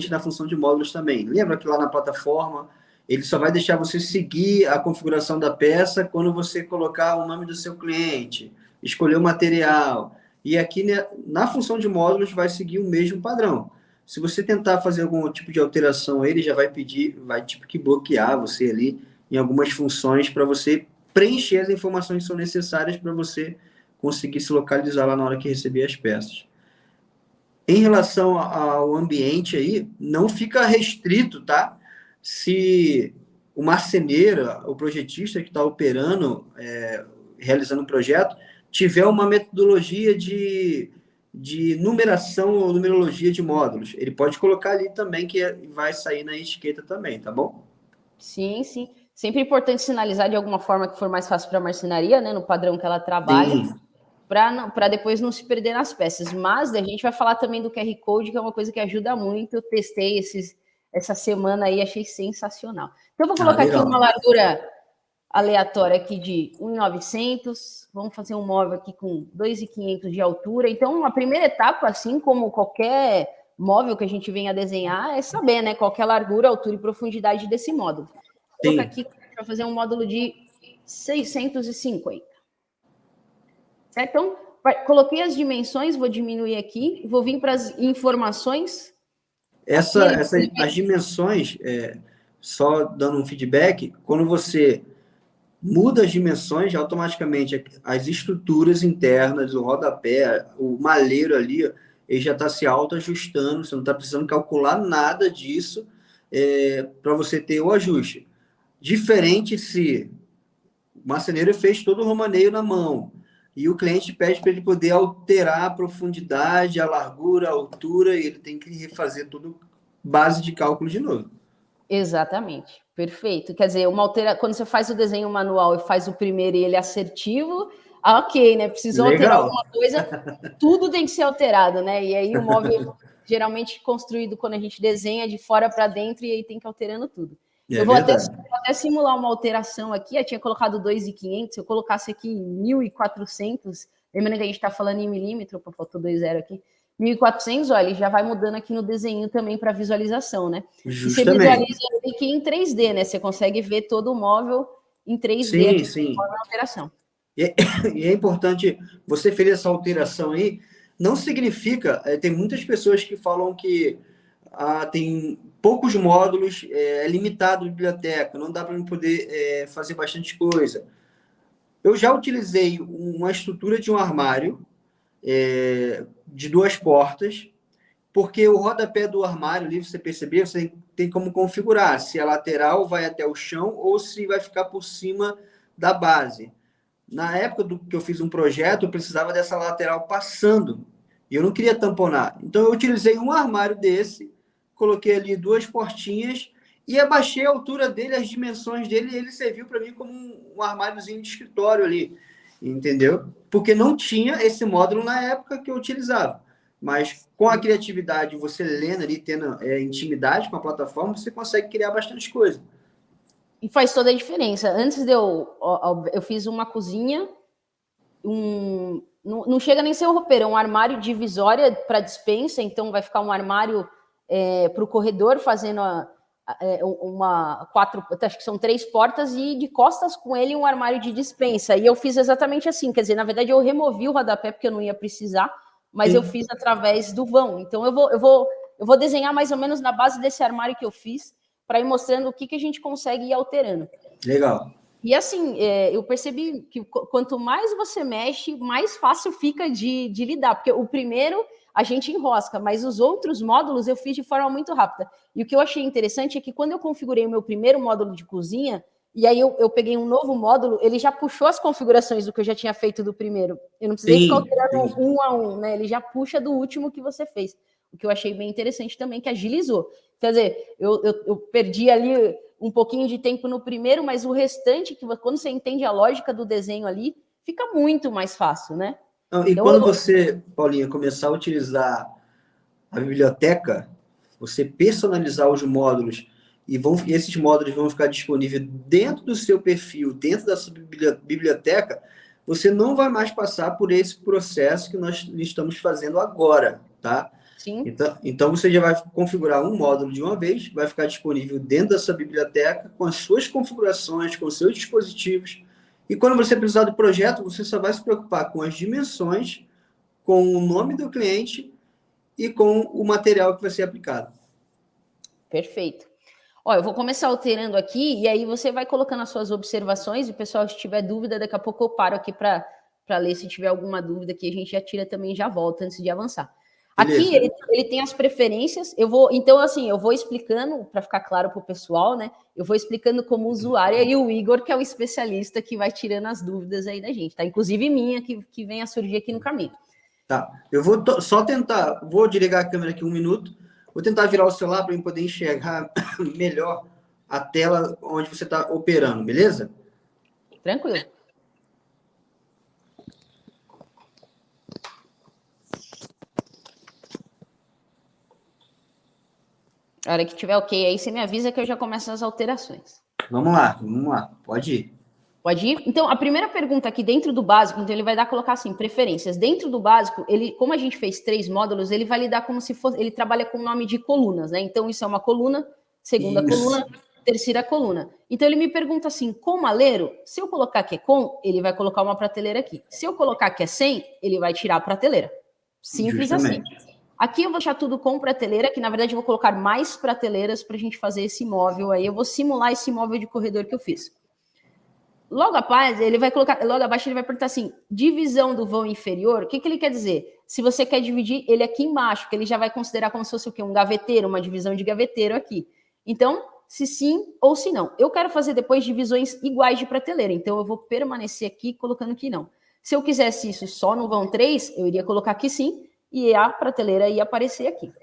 na função de módulos também. Lembra que lá na plataforma ele só vai deixar você seguir a configuração da peça quando você colocar o nome do seu cliente, escolher o material. E aqui, né, na função de módulos vai seguir o mesmo padrão. Se você tentar fazer algum tipo de alteração, ele já vai pedir, vai tipo que bloquear você ali em algumas funções para você preencher as informações que são necessárias para você conseguir se localizar lá na hora que receber as peças. Em relação ao ambiente aí, não fica restrito, tá? Se o marceneiro, o projetista que está operando, realizando o projeto, tiver uma metodologia de numeração ou numerologia de módulos, ele pode colocar ali também, que vai sair na etiqueta também, tá bom? Sim, sim. Sempre é importante sinalizar de alguma forma que for mais fácil para a marcenaria, né? No padrão que ela trabalha. Sim. Para depois não se perder nas peças. Mas a gente vai falar também do QR Code, que é uma coisa que ajuda muito. Eu testei essa semana aí, achei sensacional. Então, eu vou colocar aqui uma largura aleatória aqui de 1.900. Vamos fazer um móvel aqui com 2.500 de altura. Então, a primeira etapa, assim como qualquer móvel que a gente venha desenhar, é saber, né, qual que é a largura, altura e profundidade desse módulo. Vou colocar aqui para fazer um módulo de 650. Certo? Então, coloquei as dimensões, vou diminuir aqui, vou vir para as informações. As dimensões, só dando um feedback, quando você muda as dimensões, automaticamente as estruturas internas, o rodapé, o malheiro ali, ele já está se autoajustando, você não está precisando calcular nada disso para você ter o ajuste. Diferente se o marceneiro fez todo o romaneio na mão, e o cliente pede para ele poder alterar a profundidade, a largura, a altura, e ele tem que refazer tudo base de cálculo de novo. Exatamente, perfeito. Quer dizer, quando você faz o desenho manual e faz o primeiro e ele é assertivo, ok, né? Precisou alterar alguma coisa, tudo tem que ser alterado, né? E aí o móvel geralmente construído quando a gente desenha de fora para dentro e aí tem que ir alterando tudo. Eu vou até simular uma alteração aqui. Eu tinha colocado 2.500, se eu colocasse aqui 1.400, lembrando que a gente está falando em milímetro, faltou 2,0 aqui, 1.400, olha, ele já vai mudando aqui no desenho também para visualização, né? Justamente. E você visualiza aqui em 3D, né? Você consegue ver todo o móvel em 3D. Sim. A alteração. E é importante, você fez essa alteração aí, não significa, tem muitas pessoas que falam que tem poucos módulos, é limitado a biblioteca, não dá para poder fazer bastante coisa. Eu já utilizei uma estrutura de um armário de 2 portas, porque o rodapé do armário ali, você percebeu, você tem como configurar se a lateral vai até o chão ou se vai ficar por cima da base. Na época que eu fiz um projeto, eu precisava dessa lateral passando, e eu não queria tamponar. Então, eu utilizei um armário desse, coloquei ali 2 portinhas e abaixei a altura dele, as dimensões dele, e ele serviu para mim como um armáriozinho de escritório ali, entendeu? Porque não tinha esse módulo na época que eu utilizava. Mas com a criatividade, você lendo ali, tendo intimidade com a plataforma, você consegue criar bastante coisa. E faz toda a diferença. Antes eu fiz uma cozinha, não chega nem a ser um roupeiro, um armário divisória para dispensa, então vai ficar um armário para o corredor, fazendo acho que são 3 portas, e de costas com ele um armário de dispensa. E eu fiz exatamente assim, quer dizer, na verdade eu removi o rodapé porque eu não ia precisar, mas eu fiz através do vão. Então eu vou desenhar mais ou menos na base desse armário que eu fiz, para ir mostrando o que a gente consegue ir alterando. Legal. E assim, eu percebi que quanto mais você mexe, mais fácil fica de lidar, porque o primeiro a gente enrosca, mas os outros módulos eu fiz de forma muito rápida. E o que eu achei interessante é que quando eu configurei o meu primeiro módulo de cozinha, e aí eu peguei um novo módulo, ele já puxou as configurações do que eu já tinha feito do primeiro. Eu não precisei ficar alterando um a um, né? Ele já puxa do último que você fez. O que eu achei bem interessante também, que agilizou. Quer dizer, eu perdi ali um pouquinho de tempo no primeiro, mas o restante, quando você entende a lógica do desenho ali, fica muito mais fácil, né? E então, quando você, Paulinha, começar a utilizar a biblioteca, você personalizar os módulos, e esses módulos vão ficar disponíveis dentro do seu perfil, dentro da sua biblioteca, você não vai mais passar por esse processo que nós estamos fazendo agora, tá? Sim. Então, você já vai configurar um módulo de uma vez, vai ficar disponível dentro da sua biblioteca, com as suas configurações, com os seus dispositivos. E quando você precisar do projeto, você só vai se preocupar com as dimensões, com o nome do cliente e com o material que vai ser aplicado. Perfeito. Ó, eu vou começar alterando aqui, e aí você vai colocando as suas observações, e o pessoal, se tiver dúvida, daqui a pouco eu paro aqui para ler. Se tiver alguma dúvida aqui, a gente já tira também, já volta antes de avançar. Beleza. Aqui ele tem as preferências. Então, assim, eu vou explicando, para ficar claro para o pessoal, né? Eu vou explicando como usuária, e o Igor, que é o especialista que vai tirando as dúvidas aí da gente, tá? Inclusive minha, que vem a surgir aqui no caminho. Tá. Eu vou só tentar, vou desligar a câmera aqui 1 minuto, vou tentar virar o celular para eu poder enxergar melhor a tela onde você está operando, beleza? Tranquilo. A hora que tiver ok aí, você me avisa que eu já começo as alterações. Vamos lá. Pode ir. Pode ir? Então, a primeira pergunta aqui dentro do básico, então ele vai colocar assim, preferências. Dentro do básico, como a gente fez 3 módulos, ele vai lidar como se fosse, ele trabalha com o nome de colunas, né? Então, isso é uma coluna, segunda coluna, terceira coluna. Então, ele me pergunta assim, com maleiro, se eu colocar que é com, ele vai colocar uma prateleira aqui. Se eu colocar que é sem, ele vai tirar a prateleira. Simples assim. Aqui eu vou deixar tudo com prateleira, que na verdade eu vou colocar mais prateleiras para a gente fazer esse móvel aí. Eu vou simular esse móvel de corredor que eu fiz. Logo abaixo, ele vai perguntar assim, divisão do vão inferior, o que ele quer dizer? Se você quer dividir ele aqui embaixo, que ele já vai considerar como se fosse o quê? Um gaveteiro, uma divisão de gaveteiro aqui. Então, se sim ou se não. Eu quero fazer depois divisões iguais de prateleira, então eu vou permanecer aqui colocando que não. Se eu quisesse isso só no vão 3, eu iria colocar que sim, e a prateleira ia aparecer aqui.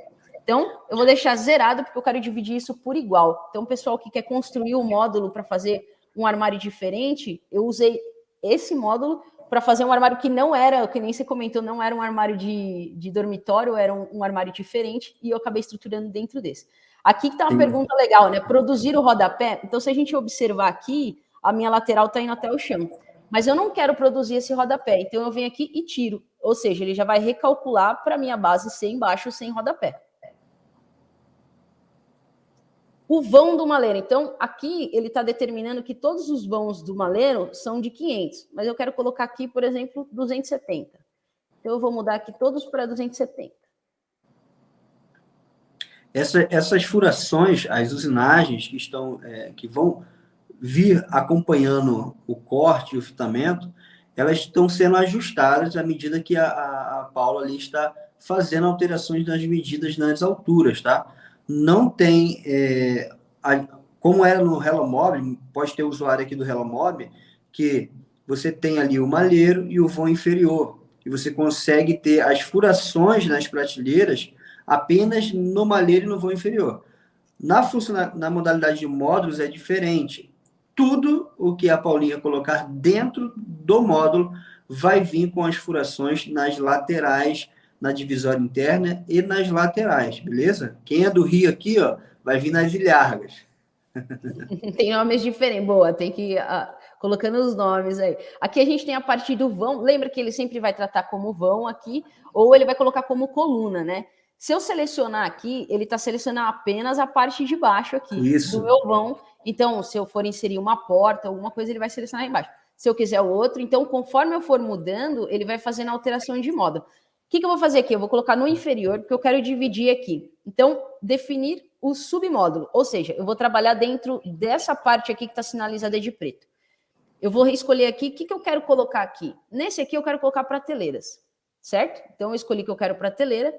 Então, eu vou deixar zerado, porque eu quero dividir isso por igual. Então, o pessoal que quer construir um módulo para fazer um armário diferente, eu usei esse módulo para fazer um armário que não era, que nem você comentou, não era um armário de dormitório, era um armário diferente, e eu acabei estruturando dentro desse. Aqui que tá uma pergunta legal, né? Produzir o rodapé. Então, se a gente observar aqui, a minha lateral está indo até o chão. Mas eu não quero produzir esse rodapé, então eu venho aqui e tiro. Ou seja, ele já vai recalcular para a minha base ser embaixo, sem rodapé. O vão do maleiro. Então, aqui ele está determinando que todos os vãos do maleiro são de 500. Mas eu quero colocar aqui, por exemplo, 270. Então, eu vou mudar aqui todos para 270. Essas furações, as usinagens que vão vir acompanhando o corte e o fitamento, elas estão sendo ajustadas à medida que a Paula ali está fazendo alterações nas medidas nas alturas, tá? Não tem, como era no HelloMob, pode ter usuário aqui do HelloMob, que você tem ali o malheiro e o vão inferior, e você consegue ter as furações nas prateleiras apenas no malheiro e no vão inferior. Na modalidade de módulos é diferente. Tudo o que a Paulinha colocar dentro do módulo vai vir com as furações nas laterais, na divisória interna e nas laterais, beleza? Quem é do Rio aqui, ó, vai vir nas ilhargas. Tem nomes diferentes, boa, tem que ir colocando os nomes aí. Aqui a gente tem a parte do vão, lembra que ele sempre vai tratar como vão aqui, ou ele vai colocar como coluna, né? Se eu selecionar aqui, ele está selecionando apenas a parte de baixo aqui do meu vão. Então, se eu for inserir uma porta, alguma coisa, ele vai selecionar embaixo. Se eu quiser o outro, então, conforme eu for mudando, ele vai fazendo alteração de modo. O que eu vou fazer aqui? Eu vou colocar no inferior, porque eu quero dividir aqui. Então, definir o submódulo. Ou seja, eu vou trabalhar dentro dessa parte aqui que está sinalizada de preto. Eu vou escolher aqui, o que eu quero colocar aqui? Nesse aqui, eu quero colocar prateleiras, certo? Então, eu escolhi que eu quero prateleira.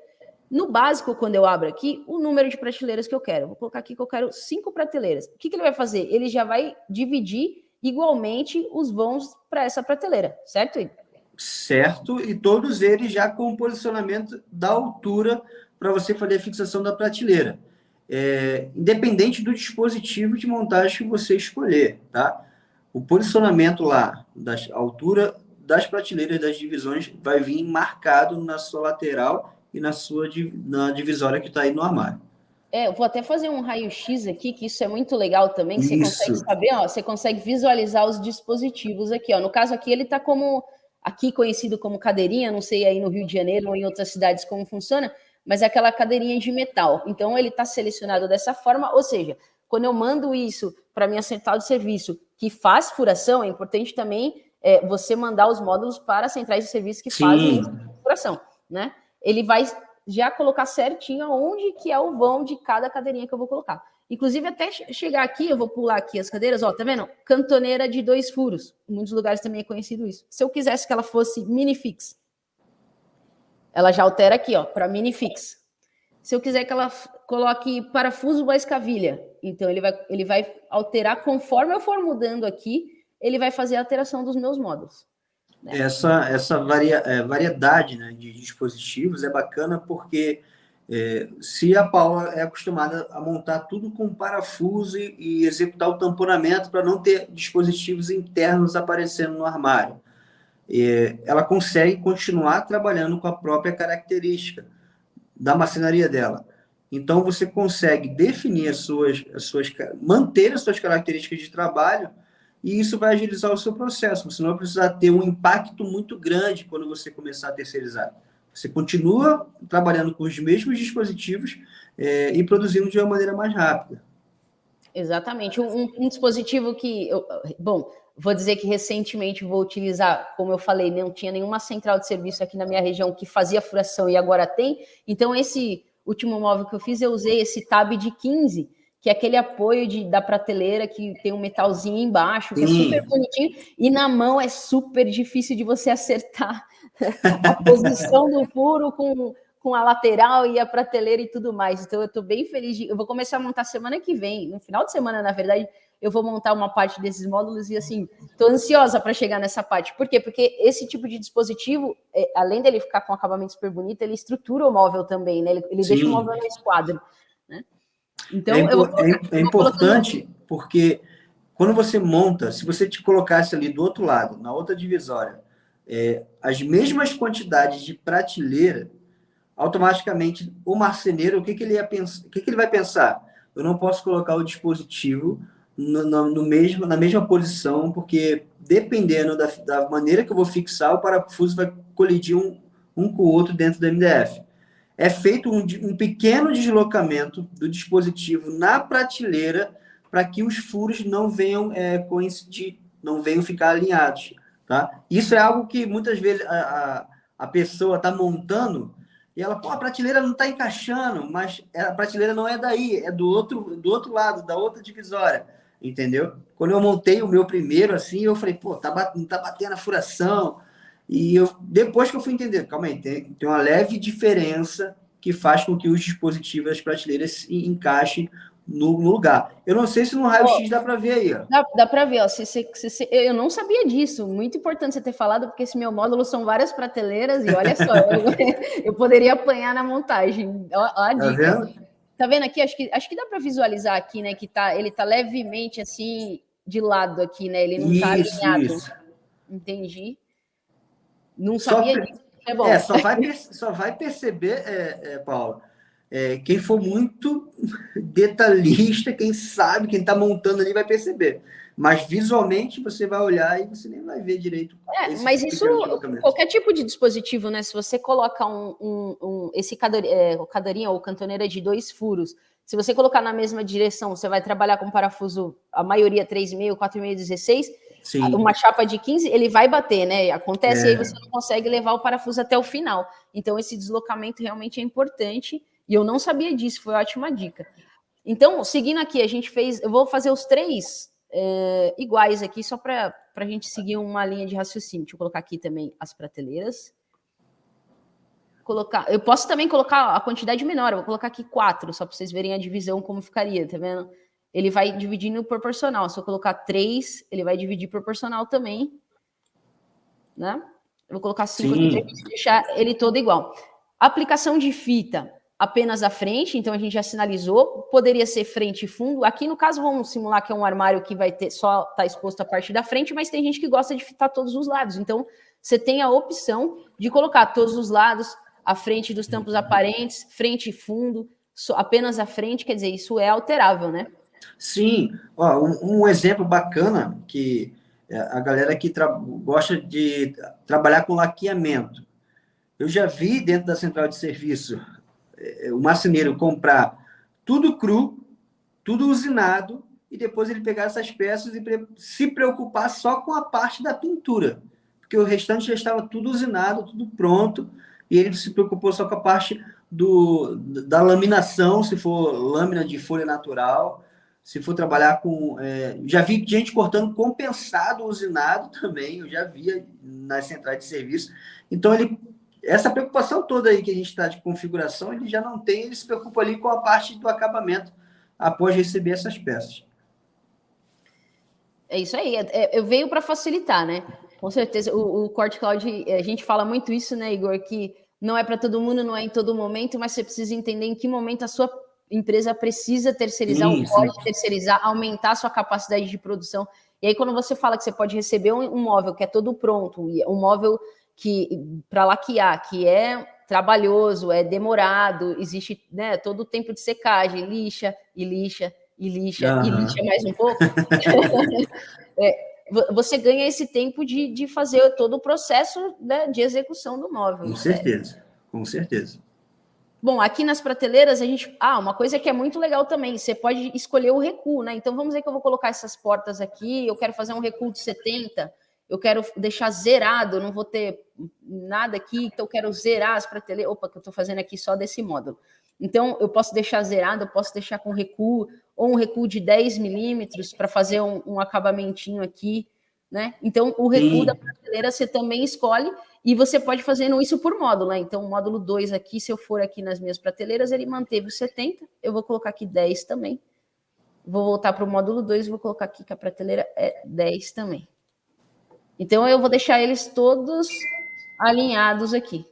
No básico, quando eu abro aqui, o número de prateleiras que eu quero. Eu vou colocar aqui que eu quero 5 prateleiras. O que ele vai fazer? Ele já vai dividir igualmente os vãos para essa prateleira, certo, Igor? Certo, e todos eles já com o posicionamento da altura para você fazer a fixação da prateleira. Independente do dispositivo de montagem que você escolher, tá? O posicionamento lá, da altura das prateleiras das divisões, vai vir marcado na sua lateral e na divisória que está aí no armário. Eu vou até fazer um raio-x aqui, que isso é muito legal também, que você consegue saber, ó, você consegue visualizar os dispositivos aqui, ó. No caso aqui, ele está aqui conhecido como cadeirinha, não sei aí no Rio de Janeiro ou em outras cidades como funciona, mas é aquela cadeirinha de metal. Então, ele está selecionado dessa forma, ou seja, quando eu mando isso para minha central de serviço que faz furação, é importante também você mandar os módulos para as centrais de serviço que fazem furação, né? Ele vai já colocar certinho onde que é o vão de cada cadeirinha que eu vou colocar. Inclusive, até chegar aqui, eu vou pular aqui as cadeiras, ó, tá vendo? Cantoneira de 2 furos. Em muitos lugares também é conhecido isso. Se eu quisesse que ela fosse minifix, ela já altera aqui, ó, para minifix. Se eu quiser que ela coloque parafuso mais cavilha, então ele vai alterar conforme eu for mudando aqui, ele vai fazer a alteração dos meus módulos. Né? Essa variedade, né, de dispositivos é bacana porque se a Paula é acostumada a montar tudo com parafuso e executar o tamponamento para não ter dispositivos internos aparecendo no armário, ela consegue continuar trabalhando com a própria característica da marcenaria dela. Então, você consegue definir manter as suas características de trabalho e isso vai agilizar o seu processo. Você não vai precisar ter um impacto muito grande quando você começar a terceirizar. Você continua trabalhando com os mesmos dispositivos e produzindo de uma maneira mais rápida. Exatamente. Um dispositivo que... Bom, vou dizer que recentemente vou utilizar, como eu falei, não tinha nenhuma central de serviço aqui na minha região que fazia furação e agora tem. Então, esse último móvel que eu fiz, eu usei esse tab de 15, que é aquele apoio da prateleira que tem um metalzinho embaixo, que é super bonitinho, e na mão é super difícil de você acertar a posição do furo com a lateral e a prateleira e tudo mais. Então, eu estou bem feliz. Eu vou começar a montar semana que vem, no final de semana, na verdade, eu vou montar uma parte desses módulos e, assim, estou ansiosa para chegar nessa parte. Por quê? Porque esse tipo de dispositivo, além dele ficar com um acabamento super bonito, ele estrutura o móvel também, né? Ele deixa o móvel no esquadro, né? Então, é importante porque quando você monta, se você te colocasse ali do outro lado, na outra divisória, as mesmas quantidades de prateleira, automaticamente o marceneiro, o que ele ia pensar? O que ele vai pensar? Eu não posso colocar o dispositivo na mesma posição, porque dependendo da maneira que eu vou fixar, o parafuso vai colidir um com o outro dentro do MDF. É feito um pequeno deslocamento do dispositivo na prateleira para que os furos não venham coincidir, não venham ficar alinhados. Tá? Isso é algo que muitas vezes a pessoa está montando e ela, a prateleira não está encaixando, mas a prateleira não é daí, é do outro lado, da outra divisória, entendeu? Quando eu montei o meu primeiro, assim, eu falei, não tá batendo a furação. E depois que eu fui entender, calma aí, tem uma leve diferença que faz com que os dispositivos das prateleiras se encaixem no lugar. Eu não sei se no raio-x dá para ver aí. Ó. Dá para ver, ó. Eu não sabia disso. Muito importante você ter falado, porque esse meu módulo são várias prateleiras e olha só, eu poderia apanhar na montagem. Ó a dica. Vendo? Tá vendo aqui? Acho que dá para visualizar aqui, né? Que ele tá levemente assim de lado aqui, né? Ele não tá alinhado. Isso. Entendi. Não sabia disso. É bom. Só vai perceber, Paula, quem for muito detalhista, quem sabe, quem está montando ali vai perceber. Mas visualmente você vai olhar e você nem vai ver direito. Mas isso, qualquer tipo de dispositivo, né? Se você coloca esse cadeirinha ou cantoneira de 2 furos, se você colocar na mesma direção, você vai trabalhar com parafuso, a maioria 3,5, 4,5, 16. Sim. Uma chapa de 15, ele vai bater, né? Acontece, e aí você não consegue levar o parafuso até o final. Então, esse deslocamento realmente é importante. E eu não sabia disso, foi uma ótima dica. Então, seguindo aqui, eu vou fazer os 3 iguais aqui, só para a gente seguir uma linha de raciocínio. Deixa eu colocar aqui também as prateleiras. Eu posso também colocar a quantidade menor, eu vou colocar aqui 4, só para vocês verem a divisão como ficaria, tá vendo? Ele vai dividindo proporcional. Se eu colocar 3, ele vai dividir proporcional também, né? Eu vou colocar 5 aqui para deixar ele todo igual. Aplicação de fita apenas à frente, então a gente já sinalizou. Poderia ser frente e fundo. Aqui, no caso, vamos simular que é um armário que vai ter só tá exposto a parte da frente, mas tem gente que gosta de fitar todos os lados. Então, você tem a opção de colocar todos os lados, a frente dos tampos aparentes, frente e fundo, apenas à frente, quer dizer, isso é alterável, né? Sim, ó, um exemplo bacana que a galera que gosta de trabalhar com laqueamento. Eu já vi dentro da central de serviço o marceneiro comprar tudo cru, tudo usinado, e depois ele pegar essas peças e se preocupar só com a parte da pintura, porque o restante já estava tudo usinado, tudo pronto, e ele se preocupou só com a parte da laminação, se for lâmina de folha natural, se for trabalhar com... já vi gente cortando compensado usinado também, eu já via nas centrais de serviço. Então, essa preocupação toda aí que a gente está de configuração, ele já não tem, ele se preocupa ali com a parte do acabamento após receber essas peças. É isso aí, eu veio para facilitar, né? Com certeza, o Corte Cloud, a gente fala muito isso, né, Igor, que não é para todo mundo, não é em todo momento, mas você precisa entender em que momento a sua empresa precisa terceirizar ou pode terceirizar, aumentar a sua capacidade de produção. E aí, quando você fala que você pode receber um móvel que é todo pronto, um móvel que para laquear, que é trabalhoso, é demorado, existe, né, todo o tempo de secagem, lixa e lixa e lixa e lixa mais um pouco. Você ganha esse tempo de fazer todo o processo, né, de execução do móvel. Com certeza, com certeza. Bom, aqui nas prateleiras, uma coisa que é muito legal também, você pode escolher o recuo, né? Então, vamos dizer que eu vou colocar essas portas aqui, eu quero fazer um recuo de 70, eu quero deixar zerado, não vou ter nada aqui, então eu quero zerar as prateleiras. Opa, que eu estou fazendo aqui só desse módulo. Então, eu posso deixar zerado, eu posso deixar com recuo, ou um recuo de 10 milímetros para fazer um acabamentinho aqui, né? Então, o recuo da prateleira você também escolhe, e você pode fazendo isso por módulo, né? Então, o módulo 2 aqui, se eu for aqui nas minhas prateleiras, ele manteve o 70, eu vou colocar aqui 10 também. Vou voltar para o módulo 2 e vou colocar aqui que a prateleira é 10 também. Então, eu vou deixar eles todos alinhados aqui.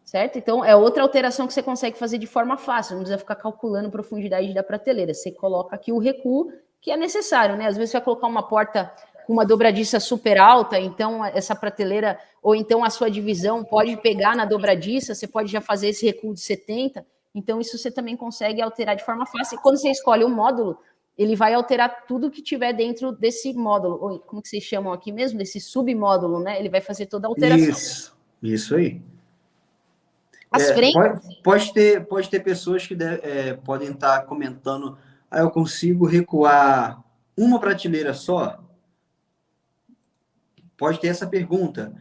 Certo? Então, é outra alteração que você consegue fazer de forma fácil, não precisa ficar calculando a profundidade da prateleira. Você coloca aqui o recuo que é necessário, né? Às vezes você vai colocar uma porta com uma dobradiça super alta, então essa prateleira, ou então a sua divisão pode pegar na dobradiça, você pode já fazer esse recuo de 70, então isso você também consegue alterar de forma fácil. E quando você escolhe o módulo, ele vai alterar tudo que tiver dentro desse módulo, ou como que vocês chamam aqui mesmo, desse submódulo, né? Ele vai fazer toda a alteração. Isso aí. As frentes... Pode ter pessoas que podem estar comentando, eu consigo recuar uma prateleira só? Pode ter essa pergunta.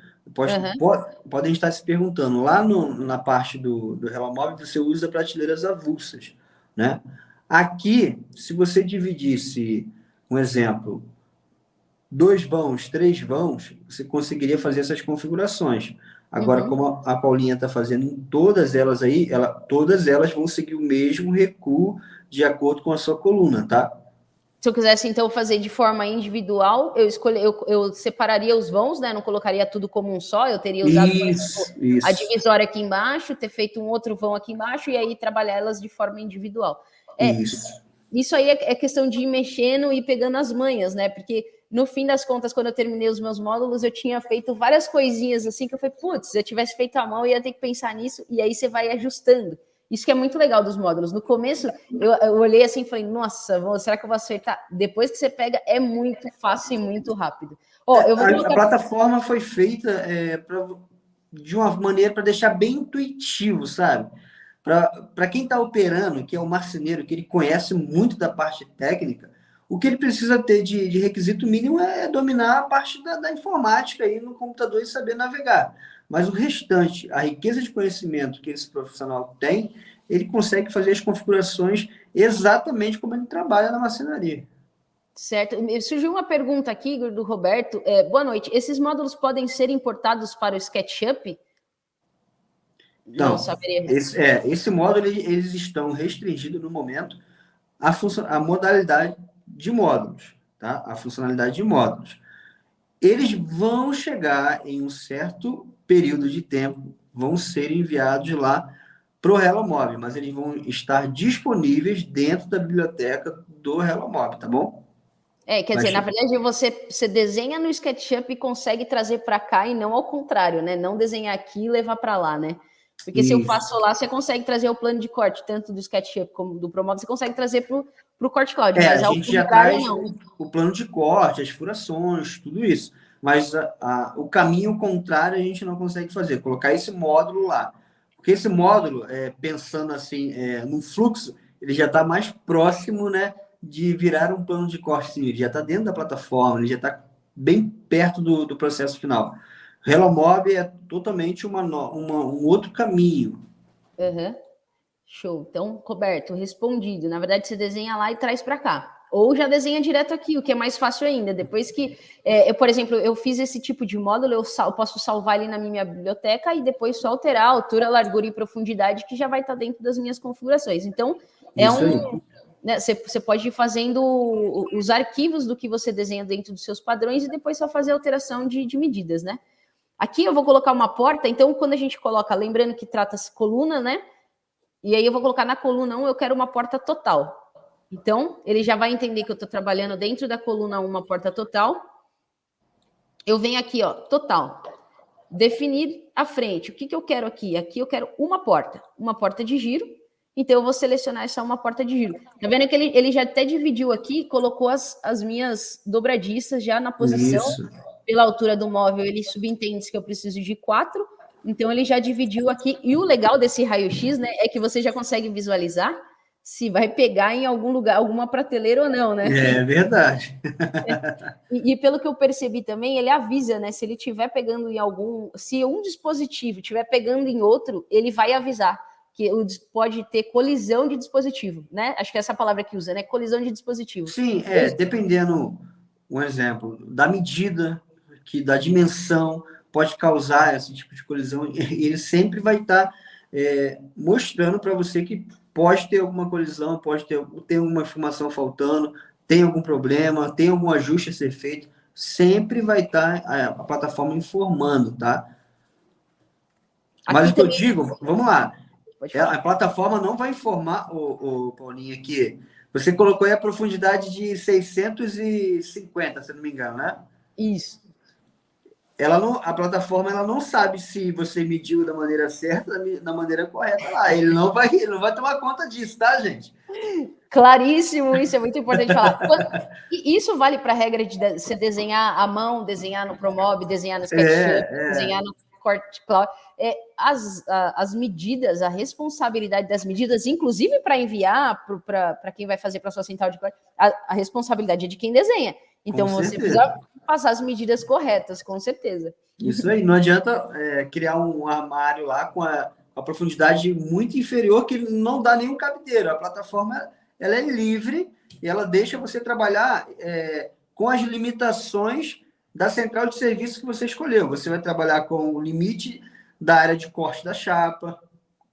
Podem estar se perguntando. Lá na parte do Relomóvel, você usa prateleiras avulsas, né? Aqui, se você dividisse, um exemplo, 2 vãos, 3 vãos, você conseguiria fazer essas configurações. Agora, como a Paulinha está fazendo em todas elas aí, todas elas vão seguir o mesmo recuo de acordo com a sua coluna, tá? Se eu quisesse, então, fazer de forma individual, eu separaria os vãos, né? Não colocaria tudo como um só, eu teria usado, por exemplo, a divisória aqui embaixo, ter feito um outro vão aqui embaixo e aí trabalhar elas de forma individual. Isso aí é questão de ir mexendo e pegando as manhas, né? Porque, no fim das contas, quando eu terminei os meus módulos, eu tinha feito várias coisinhas assim que eu falei, putz, se eu tivesse feito à mão, eu ia ter que pensar nisso, e aí você vai ajustando. Isso que é muito legal dos módulos. No começo, eu olhei assim e falei, nossa, será que eu vou acertar? Depois que você pega, é muito fácil e muito rápido. A plataforma foi feita de uma maneira para deixar bem intuitivo, sabe? Para quem está operando, que é o marceneiro, que ele conhece muito da parte técnica, o que ele precisa ter de requisito mínimo é dominar a parte da informática aí no computador e saber navegar. Mas o restante, a riqueza de conhecimento que esse profissional tem, ele consegue fazer as configurações exatamente como ele trabalha na marcenaria. Certo. Surgiu uma pergunta aqui do Roberto. Boa noite. Esses módulos podem ser importados para o SketchUp? Não saberia. Esse módulo, eles estão restringidos no momento a modalidade de módulos, tá? A funcionalidade de módulos. Eles vão chegar em um certo período de tempo, vão ser enviados lá para o Relomóvel, mas eles vão estar disponíveis dentro da biblioteca do Relomóvel, tá bom? Quer dizer, na verdade, você desenha no SketchUp e consegue trazer para cá e não ao contrário, né? Não desenhar aqui e levar para lá, né? Porque se eu faço lá, você consegue trazer o plano de corte, tanto do SketchUp como do ProMob, você consegue trazer para o Corte Cloud. Mas a gente já traz o plano de corte, as furações, tudo isso. Mas o caminho contrário a gente não consegue fazer, colocar esse módulo lá. Porque esse módulo, pensando assim, no fluxo, ele já está mais próximo, né, de virar um plano de corte, sim, ele já está dentro da plataforma, ele já está bem perto do processo final. Relomob é totalmente um outro caminho. Uhum. Show. Então, Roberto, respondido. Na verdade, você desenha lá e traz para cá. Ou já desenha direto aqui, o que é mais fácil ainda. Depois que, por exemplo, eu fiz esse tipo de módulo, eu posso salvar ele na minha biblioteca e depois só alterar a altura, largura e profundidade, que já vai estar dentro das minhas configurações. Então, Isso aí. Né, você pode ir fazendo os arquivos do que você desenha dentro dos seus padrões e depois só fazer alteração de medidas, né? Aqui eu vou colocar uma porta, então quando a gente coloca, lembrando que trata-se coluna, né? E aí eu vou colocar na coluna 1, eu quero uma porta total. Então, ele já vai entender que eu estou trabalhando dentro da coluna 1 uma porta total. Eu venho aqui, ó, total. Definir a frente. O que eu quero aqui? Aqui eu quero uma porta de giro. Então, eu vou selecionar essa uma porta de giro. Tá vendo que ele já até dividiu aqui, colocou as minhas dobradiças já na posição. Isso. Pela altura do móvel, ele subentende que eu preciso de 4. Então, ele já dividiu aqui. E o legal desse raio-x, né, é que você já consegue visualizar se vai pegar em algum lugar, alguma prateleira ou não, né? É verdade. E pelo que eu percebi também, ele avisa, né? Se ele estiver pegando em se um dispositivo estiver pegando em outro, ele vai avisar que pode ter colisão de dispositivo, né? Acho que é essa palavra que usa, né? Colisão de dispositivo. Sim, dependendo, um exemplo, da medida, da dimensão, pode causar esse tipo de colisão, ele sempre vai estar mostrando para você que pode ter alguma colisão, pode ter uma informação faltando, tem algum problema, tem algum ajuste a ser feito, sempre vai estar a plataforma informando, tá? Mas o que eu digo, vamos lá, a plataforma não vai informar, o Paulinho, que você colocou aí a profundidade de 650, se não me engano, né? Isso. A plataforma ela não sabe se você mediu da maneira certa, da maneira correta lá. Ele não vai tomar conta disso, tá, gente? Claríssimo, isso é muito importante falar. E isso vale para a regra de você desenhar à mão, desenhar no Promob, desenhar no SketchUp, desenhar no Cloud. As medidas, a responsabilidade das medidas, inclusive para enviar para quem vai fazer para a sua central de código, a responsabilidade é de quem desenha. Então, você precisa passar as medidas corretas, com certeza. Isso aí, não adianta criar um armário lá com a profundidade muito inferior, que não dá nenhum cabideiro. A plataforma ela é livre e ela deixa você trabalhar com as limitações da central de serviço que você escolheu. Você vai trabalhar com o limite da área de corte da chapa.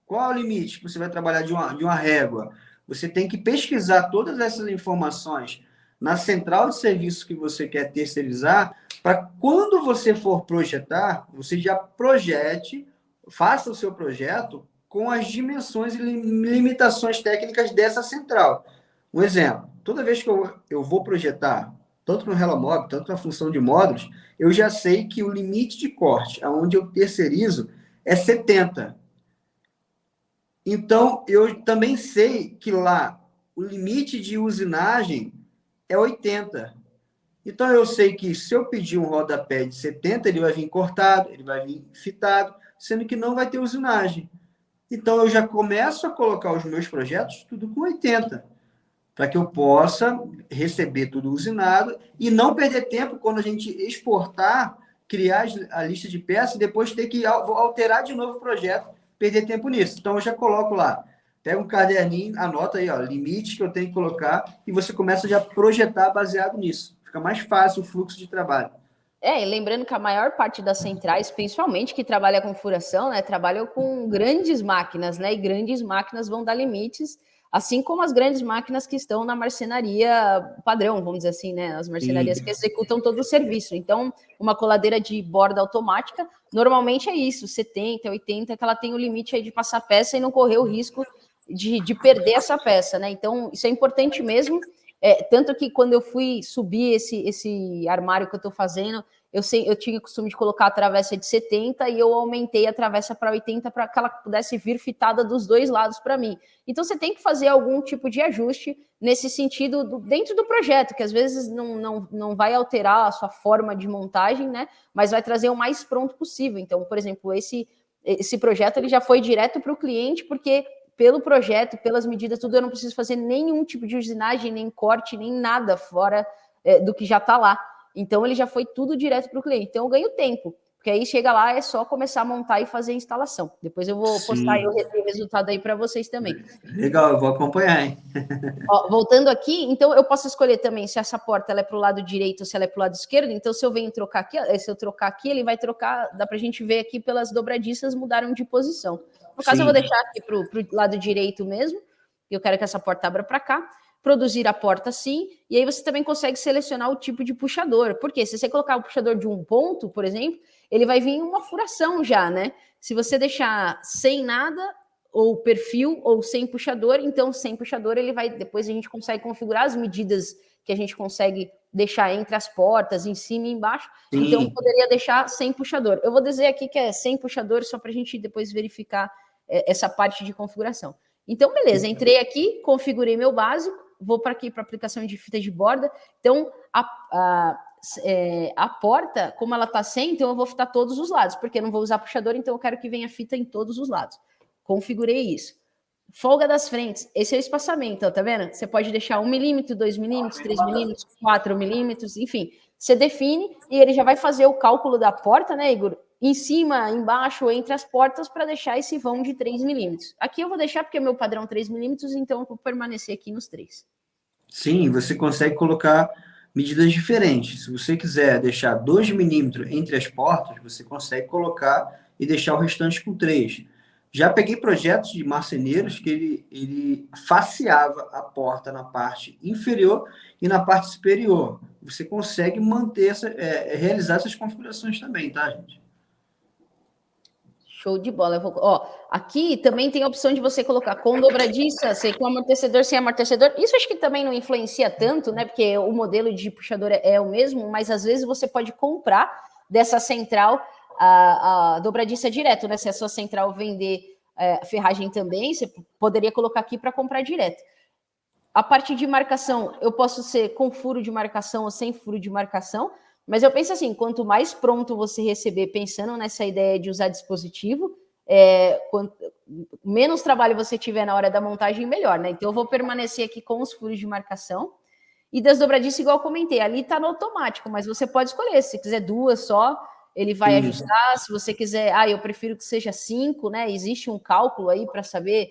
Qual é o limite que você vai trabalhar de uma régua? Você tem que pesquisar todas essas informações na central de serviço que você quer terceirizar, para quando você for projetar, você já projete, faça o seu projeto com as dimensões e limitações técnicas dessa central. Um exemplo, toda vez que eu vou projetar, tanto no Relomob, tanto na função de módulos, eu já sei que o limite de corte, aonde eu terceirizo, é 70. Então, eu também sei que lá o limite de usinagem é 80. Então, eu sei que se eu pedir um rodapé de 70, ele vai vir cortado, ele vai vir fitado, sendo que não vai ter usinagem. Então, eu já começo a colocar os meus projetos tudo com 80, para que eu possa receber tudo usinado e não perder tempo quando a gente exportar, criar a lista de peças e depois ter que alterar de novo o projeto, perder tempo nisso. Então, eu já coloco lá. Pega um caderninho, anota aí, ó, limite que eu tenho que colocar e você começa já a projetar baseado nisso. Fica mais fácil o fluxo de trabalho. E lembrando que a maior parte das centrais, principalmente que trabalha com furação, né, trabalham com grandes máquinas, né, e grandes máquinas vão dar limites, assim como as grandes máquinas que estão na marcenaria padrão, vamos dizer assim, né, as marcenarias que executam todo o serviço. Então, uma coladeira de borda automática, normalmente é isso, 70, 80, que ela tem o limite aí de passar peça e não correr o risco de perder essa peça, né? Então, isso é importante mesmo. Tanto que quando eu fui subir esse armário que eu estou fazendo, eu tinha o costume de colocar a travessa de 70 e eu aumentei a travessa para 80 para que ela pudesse vir fitada dos dois lados para mim. Então, você tem que fazer algum tipo de ajuste nesse sentido dentro do projeto, que às vezes não vai alterar a sua forma de montagem, né? Mas vai trazer o mais pronto possível. Então, por exemplo, esse projeto ele já foi direto para o cliente, porque pelo projeto, pelas medidas, tudo, eu não preciso fazer nenhum tipo de usinagem, nem corte, nem nada fora do que já está lá. Então, ele já foi tudo direto para o cliente. Então, eu ganho tempo, porque aí chega lá, é só começar a montar e fazer a instalação. Depois eu vou postar aí o resultado aí para vocês também. Legal, eu vou acompanhar, hein? Ó, voltando aqui, então eu posso escolher também se essa porta ela é para o lado direito ou se ela é para o lado esquerdo. Então, se eu venho trocar aqui, se eu trocar aqui, ele vai trocar, dá para a gente ver aqui pelas dobradiças mudaram de posição. No caso, eu vou deixar aqui para o lado direito mesmo, eu quero que essa porta abra para cá. Produzir a porta sim, e aí você também consegue selecionar o tipo de puxador. Porque se você colocar o puxador de um ponto, por exemplo, ele vai vir uma furação já, né? Se você deixar sem nada, ou perfil, ou sem puxador, então sem puxador ele vai, depois a gente consegue configurar as medidas que a gente consegue deixar entre as portas, em cima e embaixo, então poderia deixar sem puxador. Eu vou dizer aqui que é sem puxador, só para a gente depois verificar essa parte de configuração. Então, beleza, entrei aqui, configurei meu básico, vou para aqui para aplicação de fita de borda, então a porta, como ela está sem, então eu vou fitar todos os lados, porque eu não vou usar puxador, então eu quero que venha fita em todos os lados. Configurei isso. Folga das frentes, esse é o espaçamento, ó, tá vendo? Você pode deixar 1 milímetro, 2 milímetros, 3 milímetros, 4 milímetros, enfim. Você define e ele já vai fazer o cálculo da porta, né, Igor? Em cima, embaixo, entre as portas, para deixar esse vão de 3 milímetros. Aqui eu vou deixar porque é meu padrão 3 milímetros, então eu vou permanecer aqui nos 3. Sim, você consegue colocar medidas diferentes. Se você quiser deixar 2 milímetros entre as portas, você consegue colocar e deixar o restante com 3. Já peguei projetos de marceneiros que ele faceava a porta na parte inferior e na parte superior. Você consegue manter realizar essas configurações também, tá, gente? Show de bola. Aqui também tem a opção de você colocar com dobradiça, com amortecedor, sem amortecedor. Isso acho que também não influencia tanto, né? Porque o modelo de puxador é o mesmo, mas às vezes você pode comprar dessa central a dobradiça direto, né? Se a sua central vender ferragem também, você poderia colocar aqui para comprar direto. A parte de marcação, eu posso ser com furo de marcação ou sem furo de marcação, mas eu penso assim, quanto mais pronto você receber, pensando nessa ideia de usar dispositivo, menos trabalho você tiver na hora da montagem, melhor, né? Então eu vou permanecer aqui com os furos de marcação. E das dobradiças, igual eu comentei, ali tá no automático, mas você pode escolher, se quiser 2 só, ele vai ajustar, se você quiser, eu prefiro que seja 5, né? Existe um cálculo aí para saber,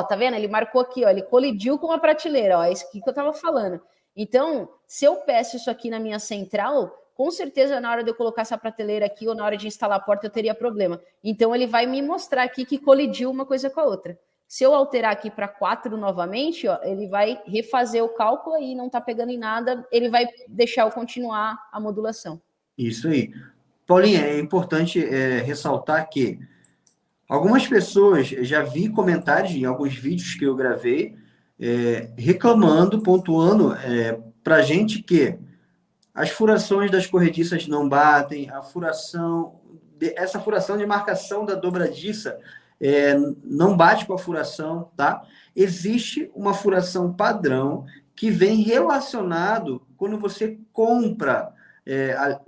tá vendo? Ele marcou aqui, ó, ele colidiu com a prateleira, ó, é isso que eu tava falando. Então, se eu peço isso aqui na minha central, com certeza na hora de eu colocar essa prateleira aqui ou na hora de instalar a porta eu teria problema. Então, ele vai me mostrar aqui que colidiu uma coisa com a outra. Se eu alterar aqui para 4 novamente, ó, ele vai refazer o cálculo e não tá pegando em nada, ele vai deixar eu continuar a modulação. Isso aí. Paulinha, é importante ressaltar que algumas pessoas, já vi comentários em alguns vídeos que eu gravei, reclamando, pontuando para a gente que as furações das corrediças não batem, essa furação de marcação da dobradiça não bate com a furação, tá? Existe uma furação padrão que vem relacionado quando você compra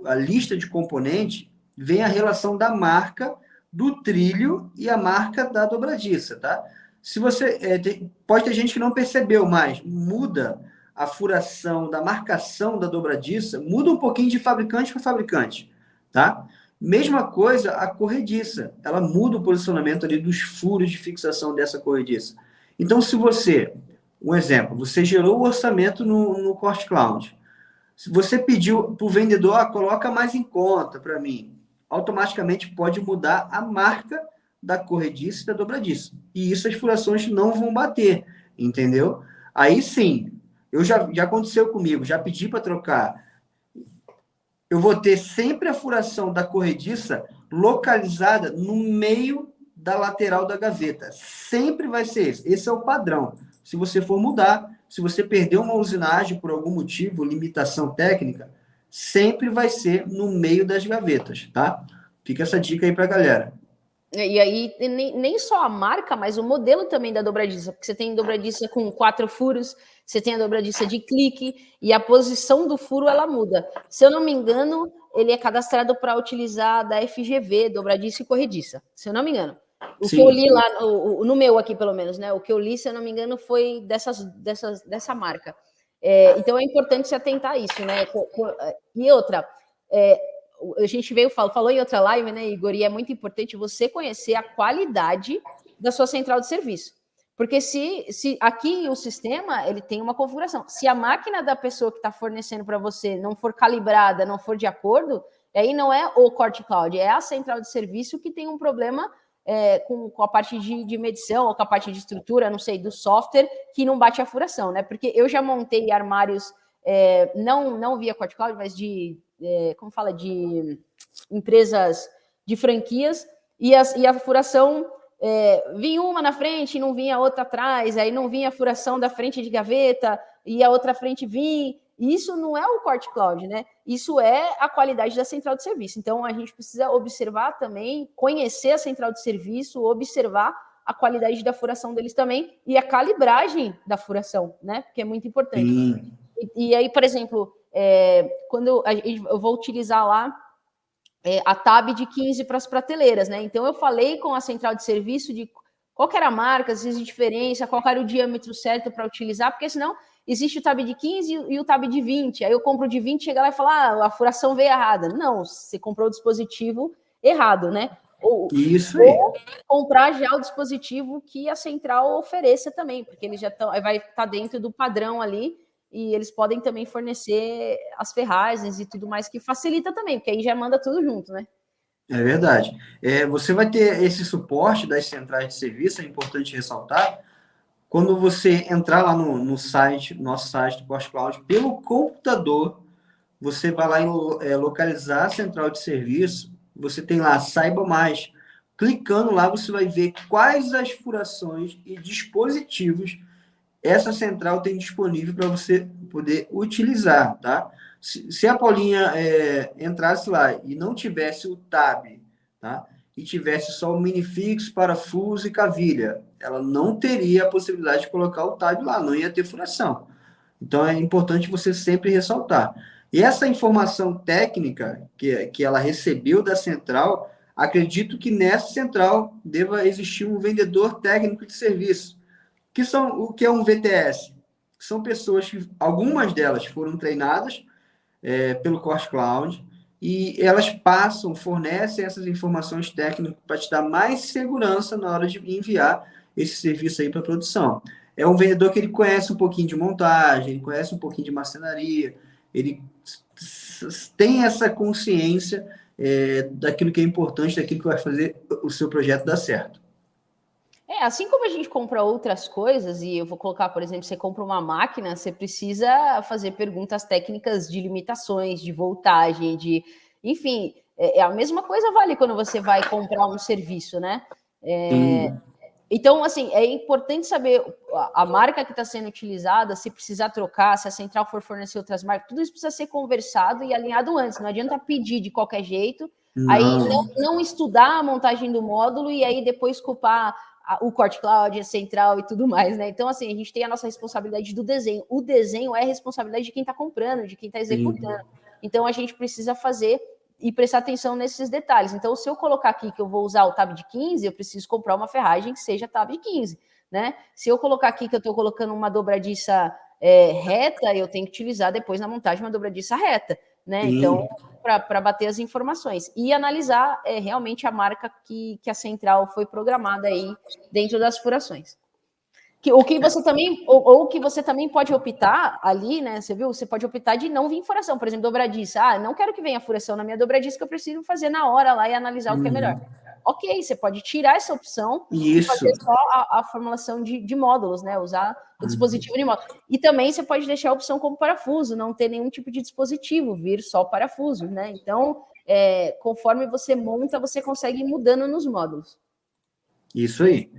a lista de componentes, vem a relação da marca do trilho e a marca da dobradiça, tá? Se você pode ter gente que não percebeu, mas muda a furação da marcação da dobradiça, muda um pouquinho de fabricante para fabricante, tá? Mesma coisa a corrediça, ela muda o posicionamento ali dos furos de fixação dessa corrediça. Então, se você, um exemplo, você gerou o orçamento no Corte Cloud, se você pediu para o vendedor, coloca mais em conta para mim, automaticamente pode mudar a marca da corrediça e da dobradiça. E isso as furações não vão bater, entendeu? Aí sim, já aconteceu comigo, já pedi para trocar. Eu vou ter sempre a furação da corrediça localizada no meio da lateral da gaveta. Sempre vai ser esse. Esse é o padrão. Se você for mudar, se você perder uma usinagem por algum motivo, limitação técnica, sempre vai ser no meio das gavetas, tá? Fica essa dica aí para a galera. E aí, nem só a marca, mas o modelo também da dobradiça, porque você tem dobradiça com 4 furos, você tem a dobradiça de clique, e a posição do furo, ela muda. Se eu não me engano, ele é cadastrado para utilizar da FGV, dobradiça e corrediça, se eu não me engano. O que eu li lá, no meu aqui, pelo menos, né? O que eu li, se eu não me engano, foi dessa marca. Então, é importante se atentar a isso, né? E outra, a gente falou em outra live, né, Igor, e é muito importante você conhecer a qualidade da sua central de serviço. Porque se aqui o sistema, ele tem uma configuração. Se a máquina da pessoa que está fornecendo para você não for calibrada, não for de acordo, aí não é o Corte Cloud, é a central de serviço que tem um problema com a parte de medição ou com a parte de estrutura, não sei, do software, que não bate a furação, né? Porque eu já montei armários, não via Corte Cloud, mas como fala, de empresas de franquias, e a furação vinha uma na frente e não vinha a outra atrás, aí não vinha a furação da frente de gaveta e a outra frente vinha. Isso não é o Corte Cloud, né? Isso é a qualidade da central de serviço. Então, a gente precisa observar também, conhecer a central de serviço, observar a qualidade da furação deles também e a calibragem da furação, né? Porque é muito importante. E aí, por exemplo, quando eu vou utilizar lá a tab de 15 para as prateleiras, né? Então, eu falei com a central de serviço de qual que era a marca, se existe diferença, qual era o diâmetro certo para utilizar, porque senão existe o tab de 15 e o tab de 20. Aí eu compro de 20, chega lá e fala, a furação veio errada. Não, você comprou o dispositivo errado, né? Ou comprar já o dispositivo que a central ofereça também, porque ele já vai estar dentro do padrão ali, e eles podem também fornecer as ferragens e tudo mais, que facilita também, porque aí já manda tudo junto, né? É verdade. Você vai ter esse suporte das centrais de serviço, é importante ressaltar, quando você entrar lá no nosso site do Corte Cloud, pelo computador, você vai lá em localizar a central de serviço, você tem lá, saiba mais. Clicando lá, você vai ver quais as furações e dispositivos essa central tem disponível para você poder utilizar, tá? Se a Paulinha entrasse lá e não tivesse o tab, tá? E tivesse só o minifixo, parafuso e cavilha, ela não teria a possibilidade de colocar o tab lá, não ia ter furação. Então, é importante você sempre ressaltar. E essa informação técnica que ela recebeu da central, acredito que nessa central deva existir um vendedor técnico de serviço, o que é um VTS? São pessoas que, algumas delas foram treinadas pelo Corte Cloud e elas fornecem essas informações técnicas para te dar mais segurança na hora de enviar esse serviço aí para produção. É um vendedor que ele conhece um pouquinho de montagem, ele conhece um pouquinho de marcenaria, ele tem essa consciência daquilo que é importante, daquilo que vai fazer o seu projeto dar certo. Assim como a gente compra outras coisas, e eu vou colocar, por exemplo, você compra uma máquina, você precisa fazer perguntas técnicas de limitações, de voltagem, enfim, a mesma coisa vale quando você vai comprar um serviço, né? Então, assim, é importante saber a marca que está sendo utilizada, se precisar trocar, se a central for fornecer outras marcas, tudo isso precisa ser conversado e alinhado antes. Não adianta pedir de qualquer jeito, aí não estudar a montagem do módulo e aí depois culpar o Corte Cloud, a central e tudo mais, né? Então, assim, a gente tem a nossa responsabilidade do desenho. O desenho é a responsabilidade de quem está comprando, de quem está executando. Então, a gente precisa fazer e prestar atenção nesses detalhes. Então, se eu colocar aqui que eu vou usar o tab de 15, eu preciso comprar uma ferragem que seja tab de 15, né? Se eu colocar aqui que eu estou colocando uma dobradiça reta, eu tenho que utilizar depois na montagem uma dobradiça reta, né? Então, para bater as informações e analisar realmente a marca que a central foi programada aí dentro das furações. O que você também, ou que você também pode optar ali, né? Você viu? Você pode optar de não vir furação, por exemplo, dobradiça. Não quero que venha furação na minha dobradiça, que eu preciso fazer na hora lá e analisar o que é melhor. Ok, você pode tirar essa opção e fazer só a formulação de módulos, né? Usar o dispositivo de módulo. E também você pode deixar a opção como parafuso, não ter nenhum tipo de dispositivo, vir só parafuso, né? Então, conforme você monta, você consegue ir mudando nos módulos. Isso aí.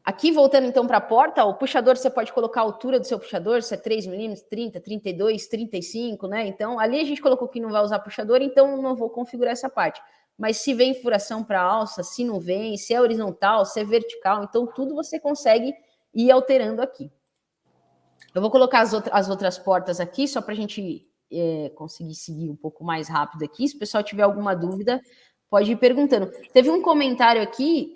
Aqui, voltando então para a porta, o puxador, você pode colocar a altura do seu puxador, se é 3 milímetros, 30, 32, 35, né? Então, ali a gente colocou que não vai usar puxador, então não vou configurar essa parte. mas se vem furação para alça, se não vem, se é horizontal, se é vertical, então tudo você consegue ir alterando aqui. Eu vou colocar as outras portas aqui, só para a gente conseguir seguir um pouco mais rápido aqui. Se o pessoal tiver alguma dúvida, pode ir perguntando. Teve um comentário aqui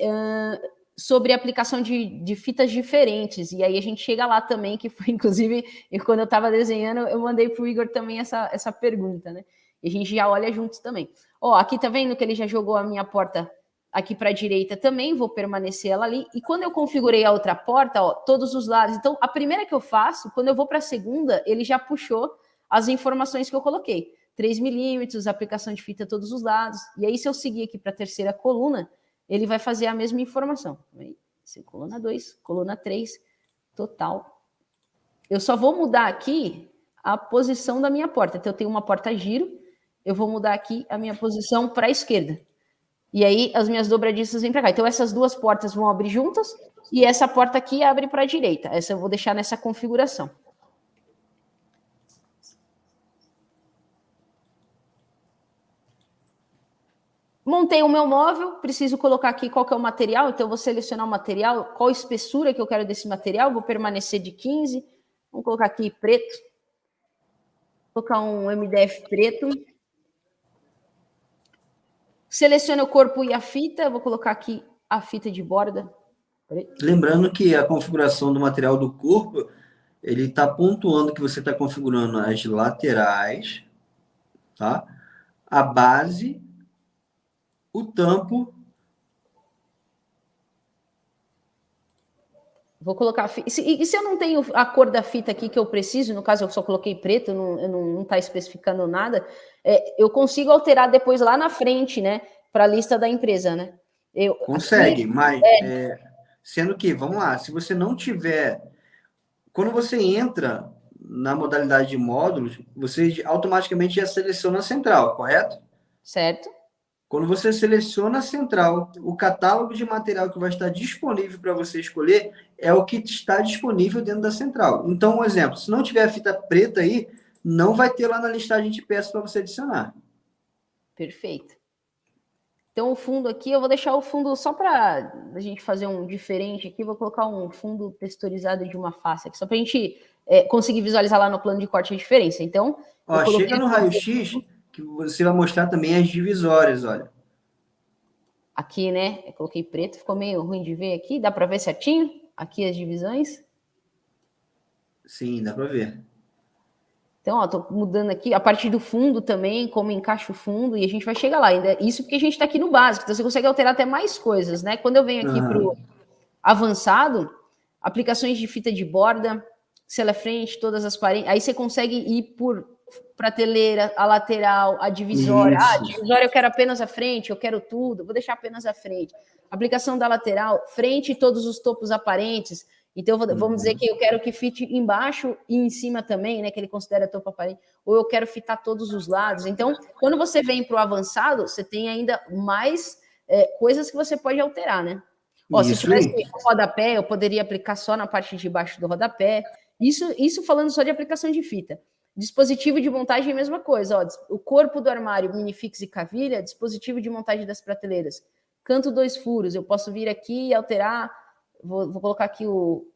sobre a aplicação de fitas diferentes, e aí a gente chega lá também, que foi, inclusive, quando eu estava desenhando, eu mandei para o Igor também essa pergunta, né? E a gente já olha juntos também. Ó, aqui tá vendo que ele já jogou a minha porta aqui para a direita também, vou permanecer ela ali. E quando eu configurei a outra porta, ó, todos os lados. Então, a primeira que eu faço, quando eu vou para a segunda, ele já puxou as informações que eu coloquei. 3 milímetros, aplicação de fita a todos os lados. E aí, se eu seguir aqui para a terceira coluna, ele vai fazer a mesma informação. Coluna 2, coluna 3, total. Eu só vou mudar aqui a posição da minha porta. Então, eu tenho uma porta giro, eu vou mudar aqui a minha posição para a esquerda. E aí, as minhas dobradiças vêm para cá. Então, essas duas portas vão abrir juntas e essa porta aqui abre para a direita. Essa eu vou deixar nessa configuração. Montei o meu móvel, preciso colocar aqui qual que é o material, então eu vou selecionar o material, qual a espessura que eu quero desse material, vou permanecer de 15, vamos colocar aqui preto, vou colocar um MDF preto. Seleciona o corpo e a fita, vou colocar aqui a fita de borda. Lembrando que a configuração do material do corpo, ele está pontuando que você está configurando as laterais, tá? A base, o tampo. Vou colocar... E se eu não tenho a cor da fita aqui que eu preciso, no caso eu só coloquei preto, não está especificando nada, eu consigo alterar depois lá na frente, né? Para a lista da empresa, né? Consegue, mas sendo que, vamos lá, se você não tiver... Quando você entra na modalidade de módulos, você automaticamente já seleciona a central, correto? Certo. Quando você seleciona a central, o catálogo de material que vai estar disponível para você escolher é o que está disponível dentro da central. Então, um exemplo, se não tiver a fita preta aí, não vai ter lá na listagem de peças para você adicionar. Perfeito. Então, o fundo aqui, eu vou deixar o fundo só para a gente fazer um diferente aqui, vou colocar um fundo texturizado de uma face aqui, só para a gente conseguir visualizar lá no plano de corte a diferença. Então, ó, chega no raio-x, que você vai mostrar também as divisórias, olha. Aqui, né? Eu coloquei preto, ficou meio ruim de ver aqui. Dá para ver certinho? Aqui as divisões. Sim, dá para ver. Então, ó, tô mudando aqui a partir do fundo também, como encaixa o fundo, e a gente vai chegar lá ainda. Isso porque a gente está aqui no básico, então você consegue alterar até mais coisas, né? Quando eu venho aqui para o avançado, aplicações de fita de borda, cela frente, todas as paredes, aí você consegue ir por prateleira, a lateral, a divisória. Isso. Ah, a divisória eu quero apenas a frente, eu quero tudo, vou deixar apenas a frente. Aplicação da lateral, frente e todos os topos aparentes. Então, vamos dizer que eu quero que fite embaixo e em cima também, né? Que ele considera topo aparente. Ou eu quero fitar todos os lados. Então, quando você vem para o avançado, você tem ainda mais coisas que você pode alterar, né? Ó, se tivesse um rodapé, eu poderia aplicar só na parte de baixo do rodapé. Isso falando só de aplicação de fita. Dispositivo de montagem, mesma coisa. Ó, o corpo do armário, minifix e cavilha, dispositivo de montagem das prateleiras. Canto 2 furos, eu posso vir aqui e alterar. Vou colocar aqui o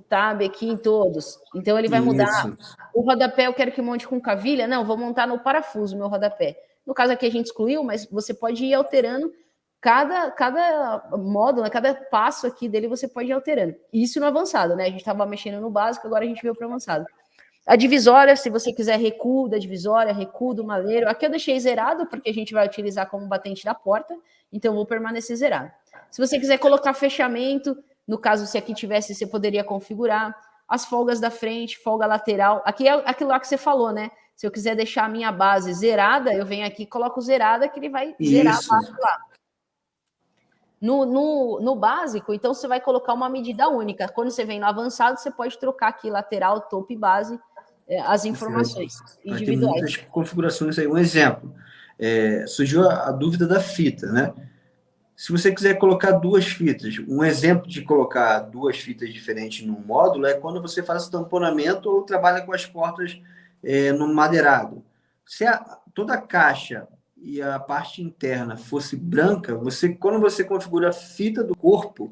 tab aqui em todos. Então, ele vai mudar. O rodapé eu quero que monte com cavilha. Não, vou montar no parafuso meu rodapé. No caso aqui a gente excluiu, mas você pode ir alterando cada módulo, cada passo aqui dele você pode ir alterando. Isso no avançado, né? A gente estava mexendo no básico, agora a gente veio para o avançado. A divisória, se você quiser recuo da divisória, recuo do maleiro. Aqui eu deixei zerado, porque a gente vai utilizar como batente da porta, então eu vou permanecer zerado. Se você quiser colocar fechamento, no caso, se aqui tivesse, você poderia configurar. As folgas da frente, folga lateral. Aqui é aquilo lá que você falou, né? Se eu quiser deixar a minha base zerada, eu venho aqui e coloco zerada, que ele vai zerar a base lá. No básico, então, você vai colocar uma medida única. Quando você vem no avançado, você pode trocar aqui lateral, topo e base, as informações individuais. Tem muitas configurações aí. Um exemplo, surgiu a dúvida da fita, né? Se você quiser colocar duas fitas, um exemplo de colocar duas fitas diferentes num módulo é quando você faz tamponamento ou trabalha com as portas no madeirado. Se toda a caixa e a parte interna fosse branca, quando você configura a fita do corpo,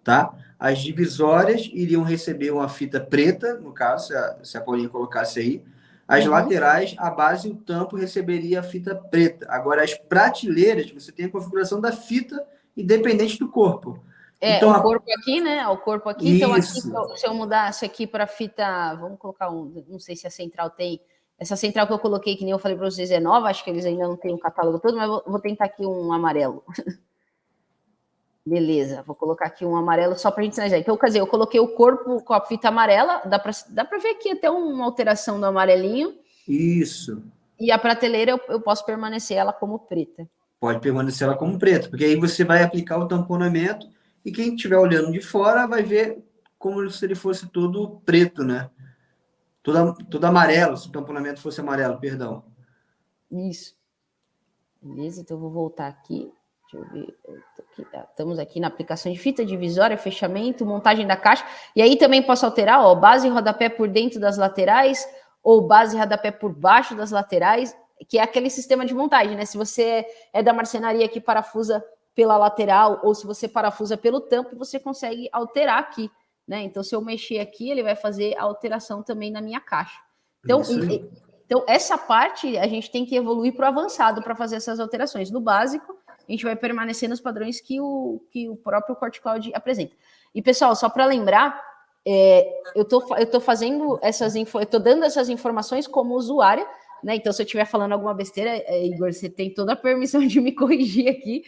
tá? As divisórias iriam receber uma fita preta, no caso, se a Paulinha colocasse aí. As laterais, a base e o tampo receberia a fita preta. Agora, as prateleiras, você tem a configuração da fita independente do corpo. Então, o corpo aqui, né? O corpo aqui. Então, aqui, se eu mudasse aqui para fita, vamos colocar não sei se a central tem. Essa central que eu coloquei, que nem eu falei para vocês, é nova, acho que eles ainda não têm o catálogo todo, mas vou tentar aqui um amarelo. Beleza, vou colocar aqui um amarelo só para a gente sinalizar. Então, quer dizer, eu coloquei o corpo com a fita amarela, dá para ver aqui até uma alteração do amarelinho. Isso. E a prateleira eu posso permanecer ela como preta. Pode permanecer ela como preta, porque aí você vai aplicar o tamponamento e quem estiver olhando de fora vai ver como se ele fosse todo preto, né? Todo amarelo, se o tamponamento fosse amarelo, perdão. Isso. Beleza, então eu vou voltar aqui. Deixa eu ver. Estamos aqui na aplicação de fita, divisória, fechamento, montagem da caixa. E aí também posso alterar, ó, base e rodapé por dentro das laterais ou base e rodapé por baixo das laterais, que é aquele sistema de montagem, né? Se você é da marcenaria que parafusa pela lateral ou se você parafusa pelo tampo, você consegue alterar aqui, né? Então, se eu mexer aqui, ele vai fazer a alteração também na minha caixa. Então, essa parte a gente tem que evoluir para o avançado para fazer essas alterações. No básico, a gente vai permanecer nos padrões que o próprio CortCloud apresenta. E, pessoal, só para lembrar, eu tô fazendo eu tô dando essas informações como usuária, né? Então, se eu estiver falando alguma besteira, Igor, você tem toda a permissão de me corrigir aqui.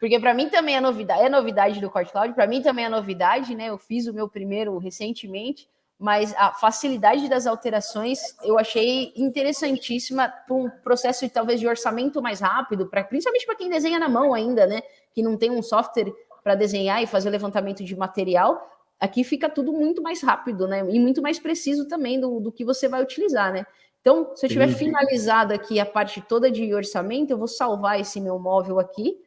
Porque para mim também é novidade do CortCloud, para mim também é novidade, né? Eu fiz o meu primeiro recentemente, mas a facilidade das alterações eu achei interessantíssima para um processo talvez de orçamento mais rápido, principalmente para quem desenha na mão ainda, né? Que não tem um software para desenhar e fazer o levantamento de material. Aqui fica tudo muito mais rápido, né? E muito mais preciso também do que você vai utilizar, né? Então, se eu tiver finalizado aqui a parte toda de orçamento, eu vou salvar esse meu móvel aqui.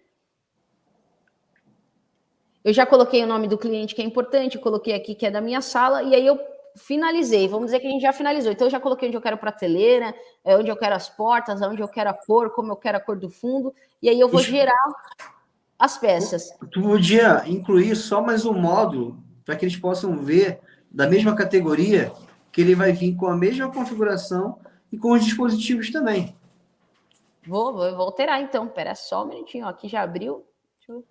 Eu já coloquei o nome do cliente, que é importante, eu coloquei aqui que é da minha sala, e aí eu finalizei. Vamos dizer que a gente já finalizou. Então, eu já coloquei onde eu quero prateleira, onde eu quero as portas, onde eu quero a cor, como eu quero a cor do fundo, e aí eu vou gerar as peças. Tu podia incluir só mais um módulo para que eles possam ver da mesma categoria que ele vai vir com a mesma configuração e com os dispositivos também. Vou alterar então. Espera só um minutinho. Aqui já abriu. Deixa eu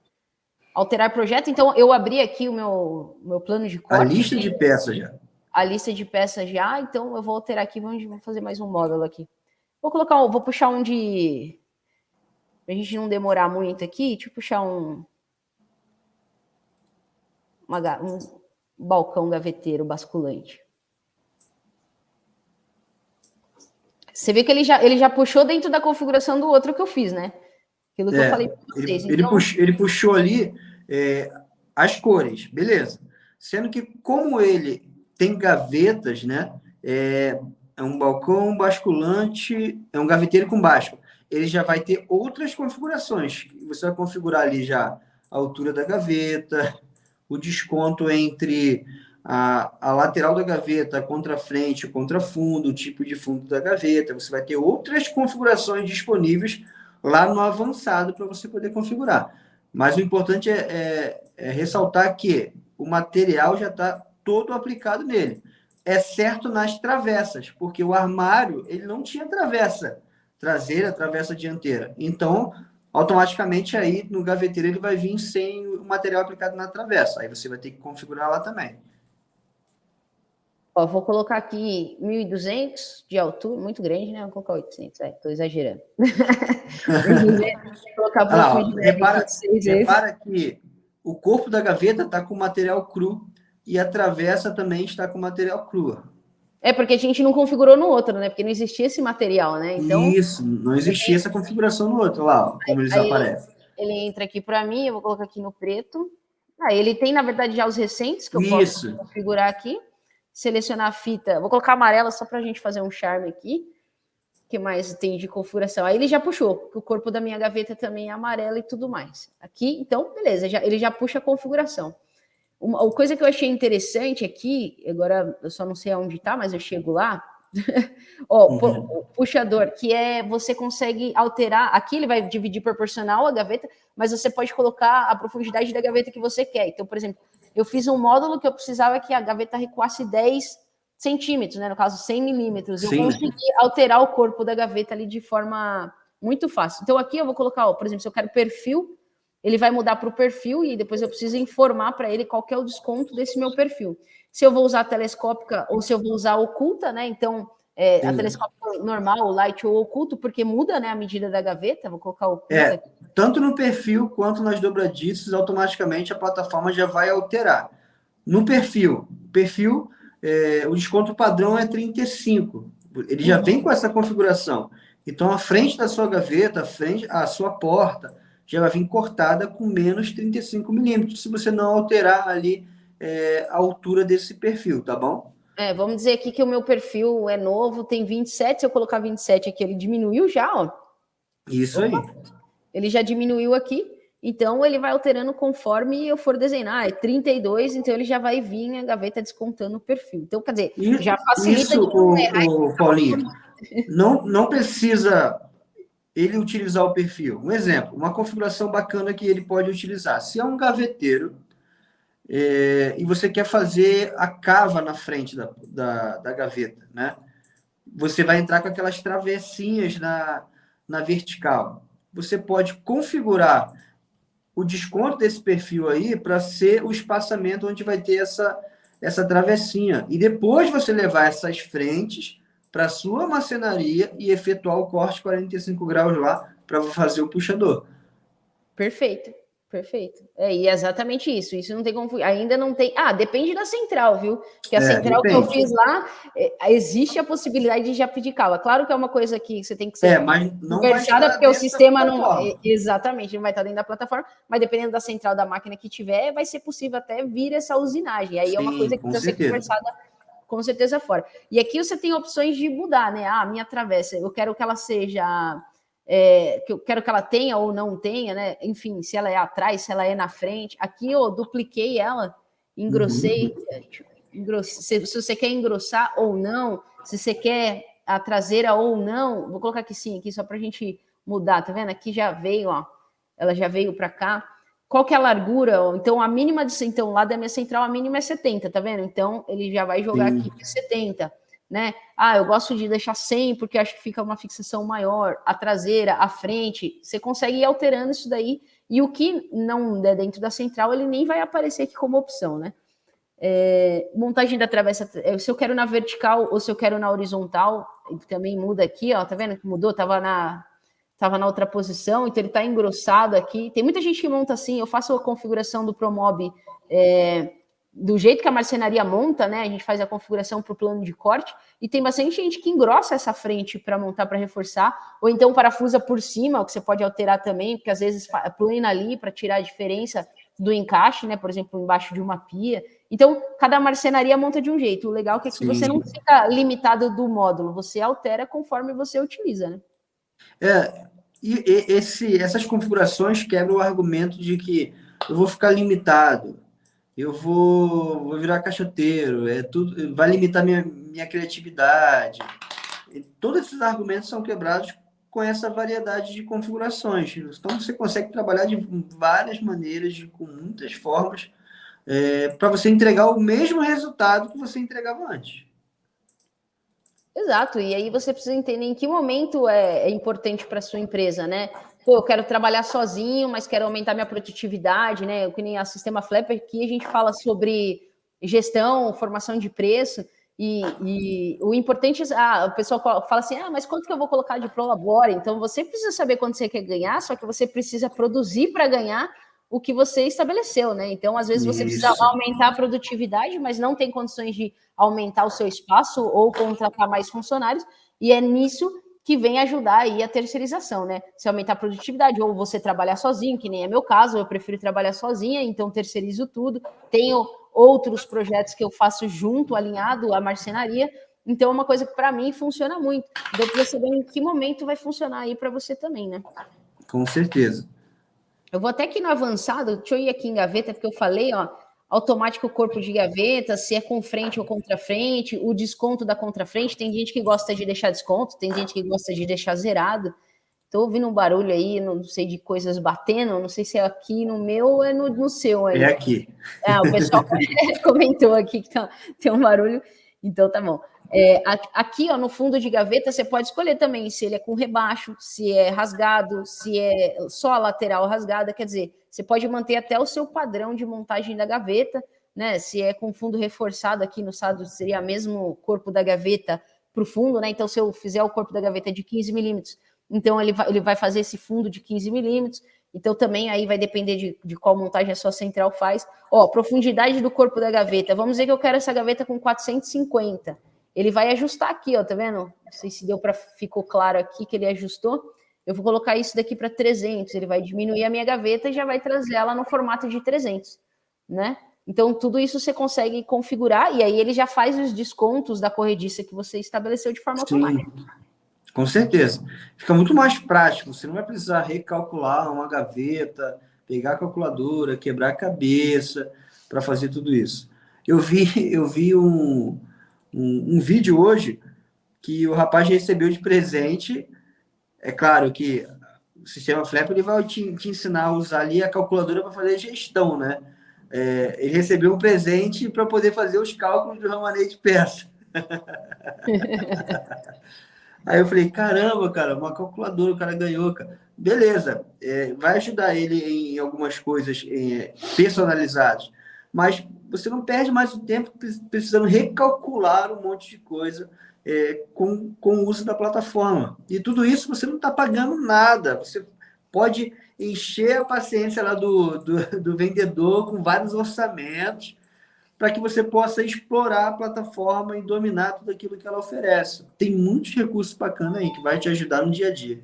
alterar projeto. Então, eu abri aqui o meu plano de corte. A lista de peças já. A lista de peças já. Então, eu vou alterar aqui. Vamos fazer mais um módulo aqui. Vou puxar um de... Pra gente não demorar muito aqui, deixa eu puxar um balcão gaveteiro basculante. Você vê que ele já puxou dentro da configuração do outro que eu fiz, né? Aquilo que eu falei para vocês. Ele puxou ali as cores, beleza. Sendo que como ele tem gavetas, né? É um balcão basculante, é um gaveteiro com basco. Ele já vai ter outras configurações. Você vai configurar ali já a altura da gaveta, o desconto entre a lateral da gaveta, contrafrente, contrafundo, o tipo de fundo da gaveta. Você vai ter outras configurações disponíveis lá no avançado para você poder configurar. Mas o importante é ressaltar que o material já está todo aplicado nele, exceto nas travessas, porque o armário ele não tinha travessa traseira, travessa dianteira. Então, automaticamente aí no gaveteiro ele vai vir sem o material aplicado na travessa. Aí você vai ter que configurar lá também. Ó, vou colocar aqui 1.200 de altura, muito grande, né? Vou colocar 800, estou exagerando. Repara que o corpo da gaveta está com material cru e a travessa também está com material cru. É porque a gente não configurou no outro, né? Porque não existia esse material, né? Então, isso, não existia essa configuração no outro, lá, ó, como eles aparecem. Ele entra aqui para mim, eu vou colocar aqui no preto. Ele tem, na verdade, já os recentes que eu posso configurar aqui. Selecionar a fita, vou colocar amarela só para a gente fazer um charme aqui. O que mais tem de configuração? Aí ele já puxou, que o corpo da minha gaveta também é amarelo e tudo mais. Aqui, então, beleza, ele já puxa a configuração. Uma coisa que eu achei interessante aqui, agora eu só não sei aonde está, mas eu chego lá, Ó, o puxador, que é você consegue alterar. Aqui ele vai dividir proporcional a gaveta, mas você pode colocar a profundidade da gaveta que você quer. Então, por exemplo, eu fiz um módulo que eu precisava que a gaveta recuasse 10 centímetros, né? No caso, 100 milímetros. Eu consegui alterar o corpo da gaveta ali de forma muito fácil. Então, aqui eu vou colocar, ó, por exemplo, se eu quero perfil, ele vai mudar para o perfil e depois eu preciso informar para ele qual que é o desconto desse meu perfil. Se eu vou usar a telescópica ou se eu vou usar a oculta, né? Então, a telescópica normal, o light ou oculto, porque muda, né, a medida da gaveta. Vou colocar oculta aqui. Tanto no perfil quanto nas dobradiças, automaticamente a plataforma já vai alterar. No perfil, o desconto padrão é 35. Ele já vem com essa configuração. Então, a frente da sua gaveta, a sua porta, já vai vir cortada com menos 35 milímetros, se você não alterar ali a altura desse perfil, tá bom? Vamos dizer aqui que o meu perfil é novo, tem 27, se eu colocar 27 aqui, ele diminuiu já, ó. Isso aí. Ele já diminuiu aqui, então ele vai alterando conforme eu for desenhar. É 32, então ele já vai vir a gaveta descontando o perfil. Então, quer dizer, já facilita isso, o Paulinho. Não precisa ele utilizar o perfil. Um exemplo, uma configuração bacana que ele pode utilizar. Se é um gaveteiro e você quer fazer a cava na frente da gaveta, né? Você vai entrar com aquelas travessinhas na vertical. Você pode configurar o desconto desse perfil aí para ser o espaçamento onde vai ter essa travessinha. E depois você levar essas frentes para a sua marcenaria e efetuar o corte 45 graus lá para fazer o puxador. Perfeito. E é exatamente isso. Isso não tem como. Ainda não tem. Depende da central, viu? Porque a central depende. Que eu fiz lá, existe a possibilidade de já pedir cava. Claro que é uma coisa que você tem que ser mas não conversada, porque o sistema não. Exatamente, não vai estar dentro da plataforma, mas dependendo da central da máquina que tiver, vai ser possível até vir essa usinagem. Aí é uma coisa que precisa ser conversada com certeza fora. E aqui você tem opções de mudar, né? Minha travessa, eu quero que ela seja. Que eu quero que ela tenha ou não tenha, né? Enfim, se ela é atrás, se ela é na frente. Aqui eu dupliquei ela, engrossei. Se você quer engrossar ou não, se você quer a traseira ou não, vou colocar aqui sim, aqui só para a gente mudar, tá vendo? Aqui já veio, ó, ela já veio para cá. Qual que é a largura? Então, a mínima, então, lá da minha central, a mínima é 70, tá vendo? Então, ele já vai jogar aqui para 70. Né? Eu gosto de deixar 100 porque acho que fica uma fixação maior, a traseira, a frente, você consegue ir alterando isso daí, e o que não é dentro da central, ele nem vai aparecer aqui como opção, né? Montagem da travessa, se eu quero na vertical ou se eu quero na horizontal, também muda aqui, ó, tá vendo que mudou? Tava na outra posição, então ele tá engrossado aqui. Tem muita gente que monta assim, eu faço a configuração do Promob do jeito que a marcenaria monta, né? A gente faz a configuração para o plano de corte e tem bastante gente que engrossa essa frente para montar, para reforçar, ou então parafusa por cima, o que você pode alterar também, porque às vezes plana ali para tirar a diferença do encaixe, né? Por exemplo, embaixo de uma pia. Então, cada marcenaria monta de um jeito. O legal é que aqui você não fica limitado do módulo, você altera conforme você utiliza, né? Essas configurações quebram o argumento de que eu vou ficar limitado. Eu vou virar caixoteiro, tudo vai limitar minha criatividade. E todos esses argumentos são quebrados com essa variedade de configurações. Então, você consegue trabalhar de várias maneiras, com muitas formas, para você entregar o mesmo resultado que você entregava antes. Exato, e aí você precisa entender em que momento é importante para a sua empresa, né? Pô, eu quero trabalhar sozinho, mas quero aumentar minha produtividade, né? Que nem a Sistema Flapper, aqui a gente fala sobre gestão, formação de preço, e o importante é, o pessoal fala assim, mas quanto que eu vou colocar de prolabore? Então, você precisa saber quanto você quer ganhar, só que você precisa produzir para ganhar o que você estabeleceu, né? Então, às vezes você precisa aumentar a produtividade, mas não tem condições de aumentar o seu espaço ou contratar mais funcionários, e é nisso que vem ajudar aí a terceirização, né? Se aumentar a produtividade, ou você trabalhar sozinho, que nem é meu caso, eu prefiro trabalhar sozinha, então terceirizo tudo. Tenho outros projetos que eu faço junto, alinhado à marcenaria, então é uma coisa que para mim funciona muito. Então, eu preciso saber em que momento vai funcionar aí para você também, né? Com certeza. Eu vou até aqui no avançado, deixa eu ir aqui em gaveta, porque eu falei, ó, automático corpo de gaveta, se é com frente ou contra frente, o desconto da contra frente. Tem gente que gosta de deixar desconto, tem gente que gosta de deixar zerado. Tô ouvindo um barulho aí, não sei, de coisas batendo, não sei se é aqui no meu ou é no seu aí. É aqui. O pessoal comentou aqui que tem um barulho, então tá bom. Aqui, ó, no fundo de gaveta, você pode escolher também se ele é com rebaixo, se é rasgado, se é só a lateral rasgada, quer dizer, você pode manter até o seu padrão de montagem da gaveta, né? Se é com fundo reforçado, aqui no SADO seria mesmo corpo da gaveta para o fundo, né? Então, se eu fizer o corpo da gaveta de 15 milímetros, então ele vai fazer esse fundo de 15 milímetros. Então, também aí vai depender de qual montagem a sua central faz. Ó, profundidade do corpo da gaveta. Vamos dizer que eu quero essa gaveta com 450. Ele vai ajustar aqui, ó, tá vendo? Não sei se ficou claro aqui que ele ajustou. Eu vou colocar isso daqui para 300. Ele vai diminuir a minha gaveta e já vai trazer ela no formato de 300, né? Então, tudo isso você consegue configurar e aí ele já faz os descontos da corrediça que você estabeleceu de forma automática. Com certeza. Fica muito mais prático. Você não vai precisar recalcular uma gaveta, pegar a calculadora, quebrar a cabeça para fazer tudo isso. Eu vi um vídeo hoje que o rapaz recebeu de presente. É claro que o sistema Flap ele vai te ensinar a usar ali a calculadora para fazer gestão, né? Ele recebeu um presente para poder fazer os cálculos do ramaneio de peça. Aí eu falei, caramba, cara, uma calculadora o cara ganhou, cara. Beleza, vai ajudar ele em algumas coisas personalizadas, mas você não perde mais o tempo precisando recalcular um monte de coisa com o uso da plataforma. E tudo isso você não está pagando nada. Você pode encher a paciência lá do vendedor com vários orçamentos, para que você possa explorar a plataforma e dominar tudo aquilo que ela oferece. Tem muitos recursos bacanas aí que vai te ajudar no dia a dia.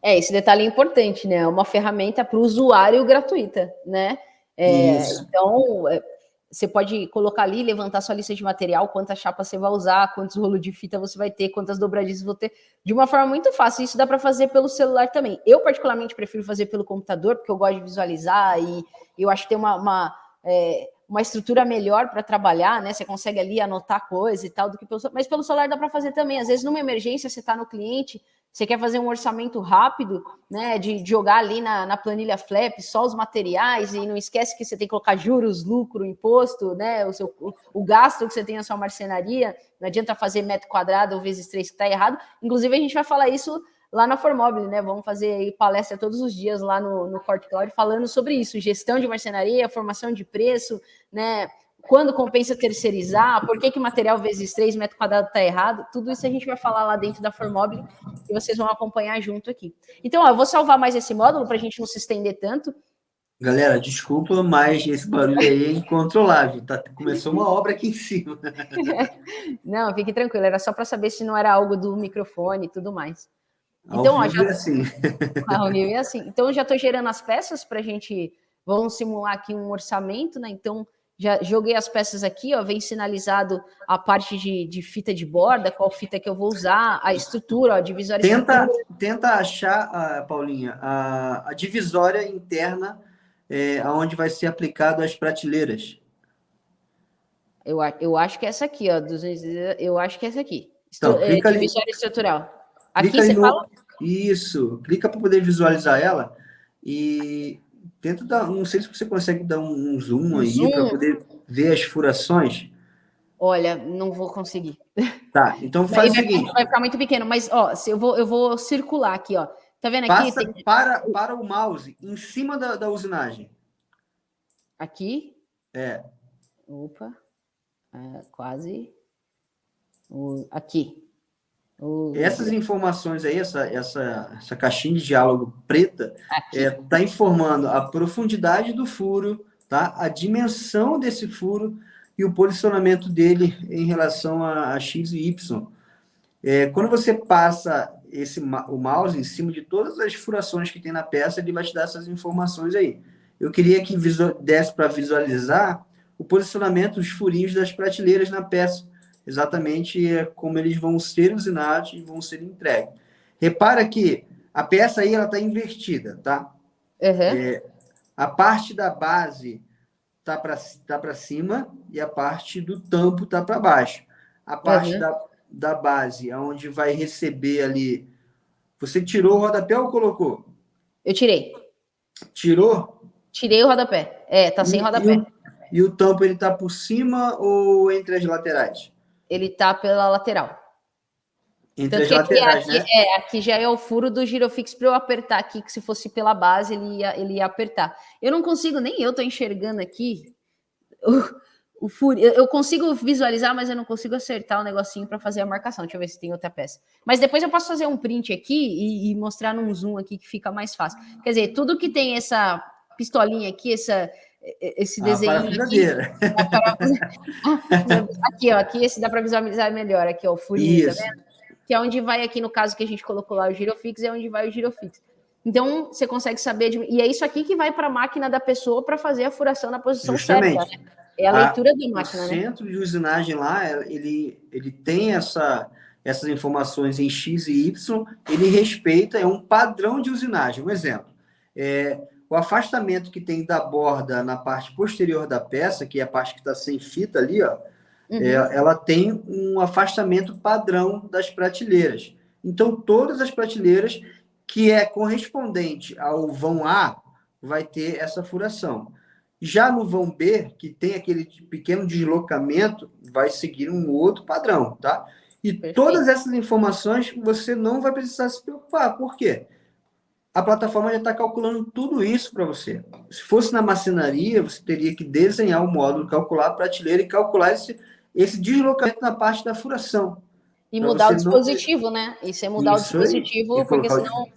Esse detalhe é importante, né? É uma ferramenta para o usuário gratuita, né? Então, você pode colocar ali, levantar sua lista de material, quantas chapas você vai usar, quantos rolos de fita você vai ter, quantas dobradiças você vai ter, de uma forma muito fácil. Isso dá para fazer pelo celular também. Eu, particularmente, prefiro fazer pelo computador, porque eu gosto de visualizar e eu acho que tem uma estrutura melhor para trabalhar, né? Você consegue ali anotar coisa e tal, mas pelo celular dá para fazer também. Às vezes, numa emergência, você está no cliente, você quer fazer um orçamento rápido, né? De jogar ali na planilha Flap só os materiais e não esquece que você tem que colocar juros, lucro, imposto, né? O gasto que você tem na sua marcenaria. Não adianta fazer metro quadrado vezes 3 que está errado. Inclusive, a gente vai falar isso lá na Formobile, né? Vamos fazer aí palestra todos os dias lá no Corte Cloud falando sobre isso, gestão de marcenaria, formação de preço, né? Quando compensa terceirizar, por que material vezes 3 metro quadrado está errado, tudo isso a gente vai falar lá dentro da Formobile e vocês vão acompanhar junto aqui. Então, eu vou salvar mais esse módulo para a gente não se estender tanto. Galera, desculpa, mas esse barulho aí é incontrolável. Começou uma obra aqui em cima. Não, fique tranquilo, era só para saber se não era algo do microfone e tudo mais. Então, ao vivo é assim. Ao vivo é assim. Então, eu já estou gerando as peças para a gente... Vamos simular aqui um orçamento, né? Então, já joguei as peças aqui, ó, vem sinalizado a parte de fita de borda, qual fita que eu vou usar, a estrutura, ó, a divisória estrutura. Tenta achar, Paulinha, a divisória interna onde vai ser aplicado as prateleiras. Eu acho que é essa aqui, ó. Eu acho que é essa aqui. Então, clica divisória ali. Estrutural. Aqui Clica você ali fala? Isso. Clica para poder visualizar ela e tenta dar. Não sei se você consegue dar um zoom aí para poder ver as furações. Olha, não vou conseguir. Tá, então faz o seguinte. Vai ficar muito pequeno, mas ó, eu vou circular aqui, ó. Tá vendo aqui? Para o mouse em cima da usinagem. Aqui? Opa. Quase. Aqui. Essas informações aí, essa caixinha de diálogo preta, está informando a profundidade do furo, tá? A dimensão desse furo e o posicionamento dele em relação a X e Y. Quando você passa o mouse em cima de todas as furações que tem na peça, ele vai te dar essas informações aí. Eu queria que desse para visualizar o posicionamento, os furinhos das prateleiras na peça. Exatamente como eles vão ser usinados e vão ser entregues. Repara que a peça aí ela está invertida, tá? Uhum. A parte da base tá para cima e a parte do tampo tá para baixo. A parte da base, onde vai receber ali. Você tirou o rodapé ou colocou? Eu tirei. Tirou? Tirei o rodapé. Tá sem rodapé. E o tampo, ele tá por cima ou entre as laterais? Ele tá pela lateral. Entre as laterais, né? Aqui já é o furo do girofix para eu apertar aqui, que se fosse pela base, ele ia apertar. Eu não consigo, nem eu tô enxergando aqui o furo. Eu consigo visualizar, mas eu não consigo acertar o negocinho para fazer a marcação. Deixa eu ver se tem outra peça. Mas depois eu posso fazer um print aqui e mostrar num zoom aqui que fica mais fácil. Quer dizer, tudo que tem essa pistolinha aqui, esse desenho aqui. Aqui, ó, aqui esse dá para visualizar melhor. Aqui, ó, o furinho, tá vendo? Que é onde vai aqui, no caso que a gente colocou lá o girofix, é onde vai o girofix. Então, você consegue saber... E é isso aqui que vai para a máquina da pessoa para fazer a furação na posição certa, né? É a leitura da máquina, né? O centro de usinagem lá, ele tem essas informações em X e Y, ele respeita, é um padrão de usinagem. Um exemplo, o afastamento que tem da borda na parte posterior da peça, que é a parte que está sem fita ali, ó, ela tem um afastamento padrão das prateleiras. Então, todas as prateleiras que é correspondente ao vão A vai ter essa furação. Já no vão B, que tem aquele pequeno deslocamento, vai seguir um outro padrão, tá? E todas essas informações você não vai precisar se preocupar. Por quê? A plataforma já está calculando tudo isso para você. Se fosse na marcenaria, você teria que desenhar o módulo, calcular a prateleira e calcular esse deslocamento na parte da furação. E mudar o dispositivo, né? Isso é mudar o dispositivo, porque senão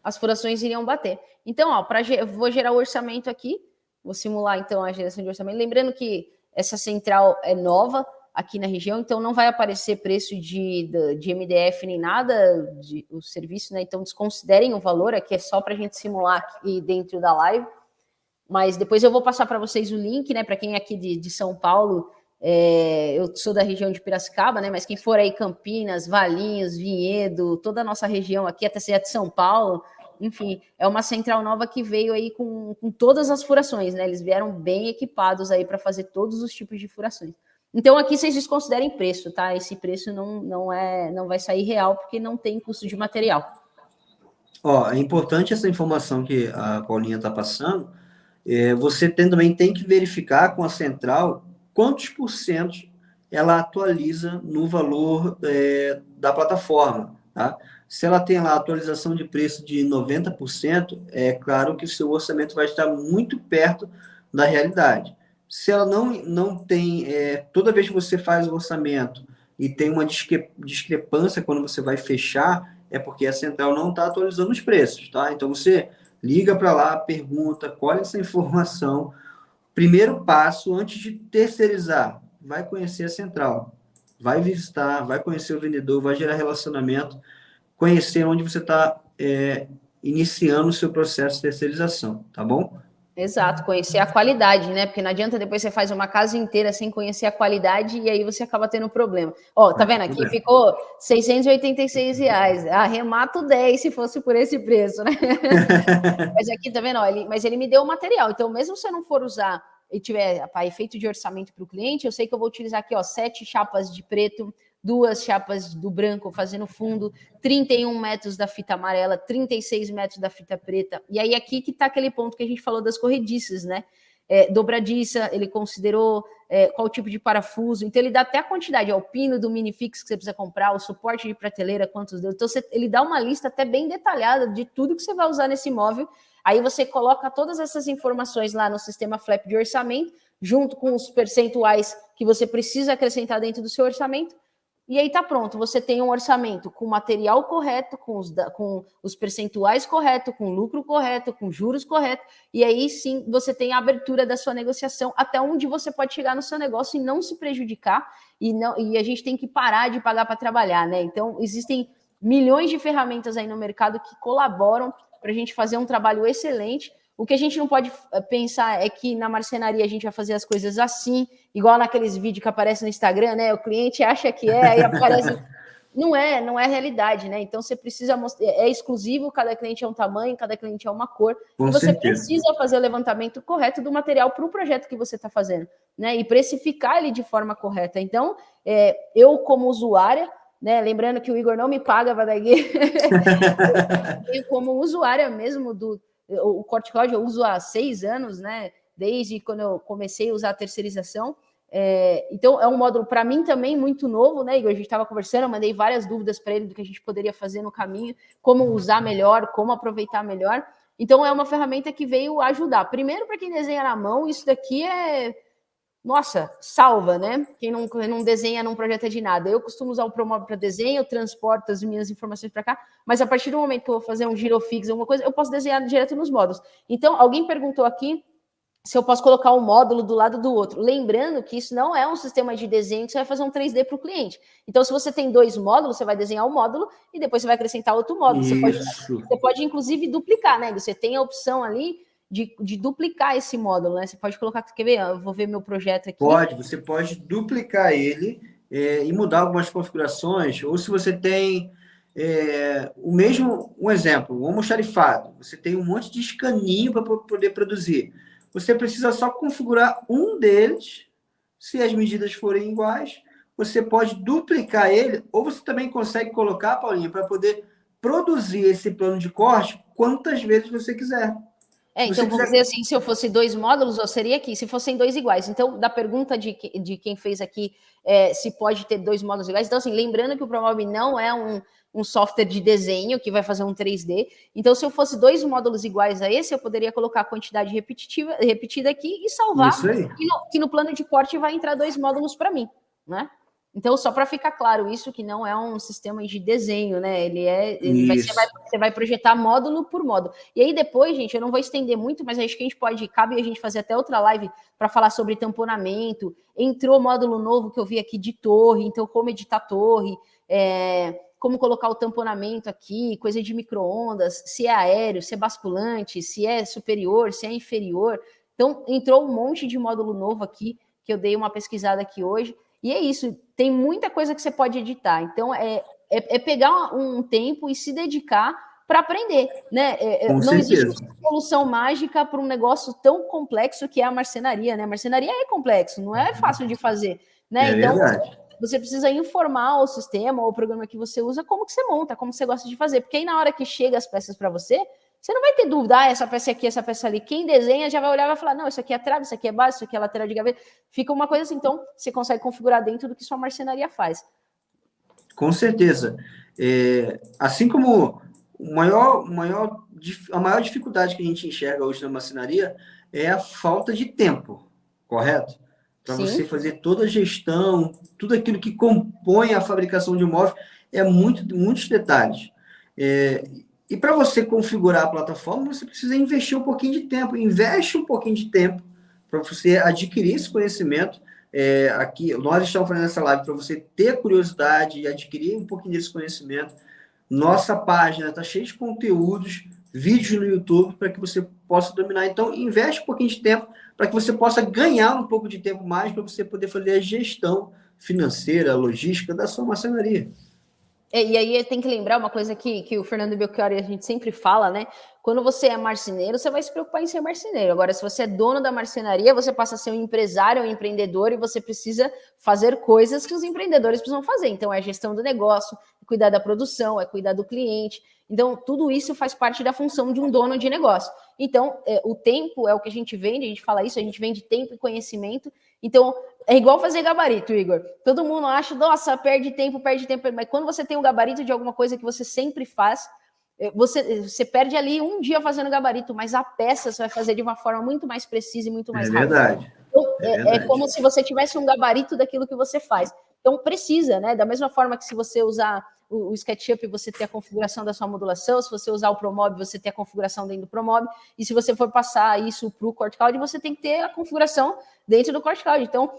as furações iriam bater. Então, ó, vou gerar o orçamento aqui, vou simular então a geração de orçamento. Lembrando que essa central é nova aqui na região, então não vai aparecer preço de MDF nem nada, o serviço, né? Então desconsiderem o valor, aqui é só para a gente simular aqui dentro da live. Mas depois eu vou passar para vocês o link, né? Para quem é aqui de São Paulo, eu sou da região de Piracicaba, né? Mas quem for aí, Campinas, Valinhos, Vinhedo, toda a nossa região aqui, até cidade de São Paulo, enfim, é uma central nova que veio aí com todas as furações, né? Eles vieram bem equipados aí para fazer todos os tipos de furações. Então aqui vocês desconsiderem preço, tá? Esse preço não vai sair real porque não tem custo de material. Ó, é importante essa informação que a Paulinha está passando. Você também tem que verificar com a central quantos por cento ela atualiza no valor da plataforma, tá? Se ela tem lá a atualização de preço de 90%, é claro que o seu orçamento vai estar muito perto da realidade. Se ela não tem, toda vez que você faz o orçamento e tem uma discrepância quando você vai fechar, é porque a central não está atualizando os preços, tá? Então você liga para lá, pergunta, colhe essa informação. Primeiro passo, antes de terceirizar, vai conhecer a central, vai visitar, vai conhecer o vendedor, vai gerar relacionamento, conhecer onde você está iniciando o seu processo de terceirização, tá bom? Exato, conhecer a qualidade, né? Porque não adianta depois você faz uma casa inteira sem conhecer a qualidade e aí você acaba tendo problema. Ó, tá vendo? Aqui ficou R$686. Arremato 10 se fosse por esse preço, né? Mas aqui, tá vendo? Ó, mas ele me deu o material. Então, mesmo se eu não for usar e tiver para efeito de orçamento para o cliente, eu sei que eu vou utilizar aqui, ó, 7 chapas de preto, 2 chapas do branco fazendo fundo, 31 metros da fita amarela, 36 metros da fita preta. E aí aqui que tá aquele ponto que a gente falou das corrediças, né? Dobradiça, ele considerou qual tipo de parafuso. Então ele dá até a quantidade, ó, o pino do minifix que você precisa comprar, o suporte de prateleira, quantos dedos. Então ele dá uma lista até bem detalhada de tudo que você vai usar nesse móvel. Aí você coloca todas essas informações lá no sistema Flap de orçamento, junto com os percentuais que você precisa acrescentar dentro do seu orçamento. E aí tá pronto, você tem um orçamento com o material correto, com os percentuais corretos, com o lucro correto, com juros corretos, e aí sim você tem a abertura da sua negociação, até onde você pode chegar no seu negócio e não se prejudicar, e a gente tem que parar de pagar para trabalhar, né? Então existem milhões de ferramentas aí no mercado que colaboram para a gente fazer um trabalho excelente. O que a gente não pode pensar é que na marcenaria a gente vai fazer as coisas assim, igual naqueles vídeos que aparecem no Instagram, né? O cliente acha que aí aparece não é a realidade, né? Então você precisa mostrar, é exclusivo, cada cliente é um tamanho, cada cliente é uma cor, Com e você certeza. precisa fazer o levantamento correto do material para o projeto que você está fazendo, né? E precificar ele de forma correta. Então, eu como usuária, né? Lembrando que o Igor não me paga para dar guia, eu como usuária mesmo o Corte Cloud, eu uso há 6 anos, né? Desde quando eu comecei a usar a terceirização. Então, é um módulo, para mim, também muito novo, né, Igor? A gente estava conversando, eu mandei várias dúvidas para ele do que a gente poderia fazer no caminho, como usar melhor, como aproveitar melhor. Então, é uma ferramenta que veio ajudar. Primeiro, para quem desenha na mão, isso daqui nossa, salva, né? Quem não desenha não projeta de nada. Eu costumo usar o Promove para desenho, eu transporto as minhas informações para cá, mas a partir do momento que eu vou fazer um girofix, alguma coisa, eu posso desenhar direto nos módulos. Então, alguém perguntou aqui se eu posso colocar um módulo do lado do outro. Lembrando que isso não é um sistema de desenho que você vai fazer um 3D para o cliente. Então, se você tem 2 módulos, você vai desenhar um módulo e depois você vai acrescentar outro módulo. Você pode, inclusive, duplicar, né? Você tem a opção ali de duplicar esse módulo, né? Você pode colocar, quer ver? Eu vou ver meu projeto aqui. Você pode duplicar ele e mudar algumas configurações, ou se você tem um exemplo, o almoxarifado, você tem um monte de escaninho para poder produzir. Você precisa só configurar um deles, se as medidas forem iguais, você pode duplicar ele, ou você também consegue colocar, Paulinha, para poder produzir esse plano de corte quantas vezes você quiser. Então, vamos dizer assim, se eu fosse 2 módulos, eu seria aqui, se fossem 2 iguais. Então, da pergunta de quem fez aqui, se pode ter 2 módulos iguais. Então, assim, lembrando que o Promob não é um software de desenho que vai fazer um 3D. Então, se eu fosse 2 módulos iguais a esse, eu poderia colocar a quantidade repetida aqui e salvar. Isso aí. Que no plano de corte vai entrar 2 módulos para mim, né? Então, só para ficar claro isso, que não é um sistema de desenho, né? Você vai projetar módulo por módulo. E aí depois, gente, eu não vou estender muito, mas acho que cabe a gente fazer até outra live para falar sobre tamponamento. Entrou módulo novo que eu vi aqui de torre, então como editar torre, como colocar o tamponamento aqui, coisa de micro-ondas, se é aéreo, se é basculante, se é superior, se é inferior. Então, entrou um monte de módulo novo aqui, que eu dei uma pesquisada aqui hoje. E é isso, tem muita coisa que você pode editar. Então, pegar um tempo e se dedicar para aprender, né? Não existe solução mágica para um negócio tão complexo que é a marcenaria, né? A marcenaria é complexo, não é fácil de fazer, né? Então, verdade. Você precisa informar o sistema ou o programa que você usa como que você monta, como você gosta de fazer. Porque aí, na hora que chega as peças para você não vai ter dúvida, essa peça aqui, essa peça ali. Quem desenha já vai olhar e vai falar, não, isso aqui é trave, isso aqui é base, isso aqui é lateral de gaveta. Fica uma coisa assim, então você consegue configurar dentro do que sua marcenaria faz. Com certeza. Assim como a maior dificuldade que a gente enxerga hoje na marcenaria é a falta de tempo, correto? Para você fazer toda a gestão, tudo aquilo que compõe a fabricação de um móvel, muitos detalhes. E para você configurar a plataforma, você precisa investir um pouquinho de tempo. Investe um pouquinho de tempo para você adquirir esse conhecimento. Aqui, nós estamos fazendo essa live para você ter curiosidade e adquirir um pouquinho desse conhecimento. Nossa página está cheia de conteúdos, vídeos no YouTube para que você possa dominar. Então, investe um pouquinho de tempo para que você possa ganhar um pouco de tempo mais para você poder fazer a gestão financeira, logística da sua marcenaria. E aí tem que lembrar uma coisa que o Fernando Belchiori a gente sempre fala, né? Quando você é marceneiro, você vai se preocupar em ser marceneiro. Agora, se você é dono da marcenaria, você passa a ser um empresário, um empreendedor, e você precisa fazer coisas que os empreendedores precisam fazer. Então, é a gestão do negócio, é cuidar da produção, é cuidar do cliente. Então, tudo isso faz parte da função de um dono de negócio. Então, o tempo é o que a gente vende, a gente fala isso, a gente vende tempo e conhecimento. Então, é igual fazer gabarito, Igor. Todo mundo acha, nossa, perde tempo, mas quando você tem um gabarito de alguma coisa que você sempre faz, você perde ali um dia fazendo gabarito, mas a peça você vai fazer de uma forma muito mais precisa e muito mais rápida. Verdade. Então, é como se você tivesse um gabarito daquilo que você faz. Então, precisa, né? Da mesma forma que se você usar o SketchUp, você ter a configuração da sua modulação, se você usar o Promob, você ter a configuração dentro do Promob, e se você for passar isso para o Corte Cloud, você tem que ter a configuração dentro do Corte Cloud. Então,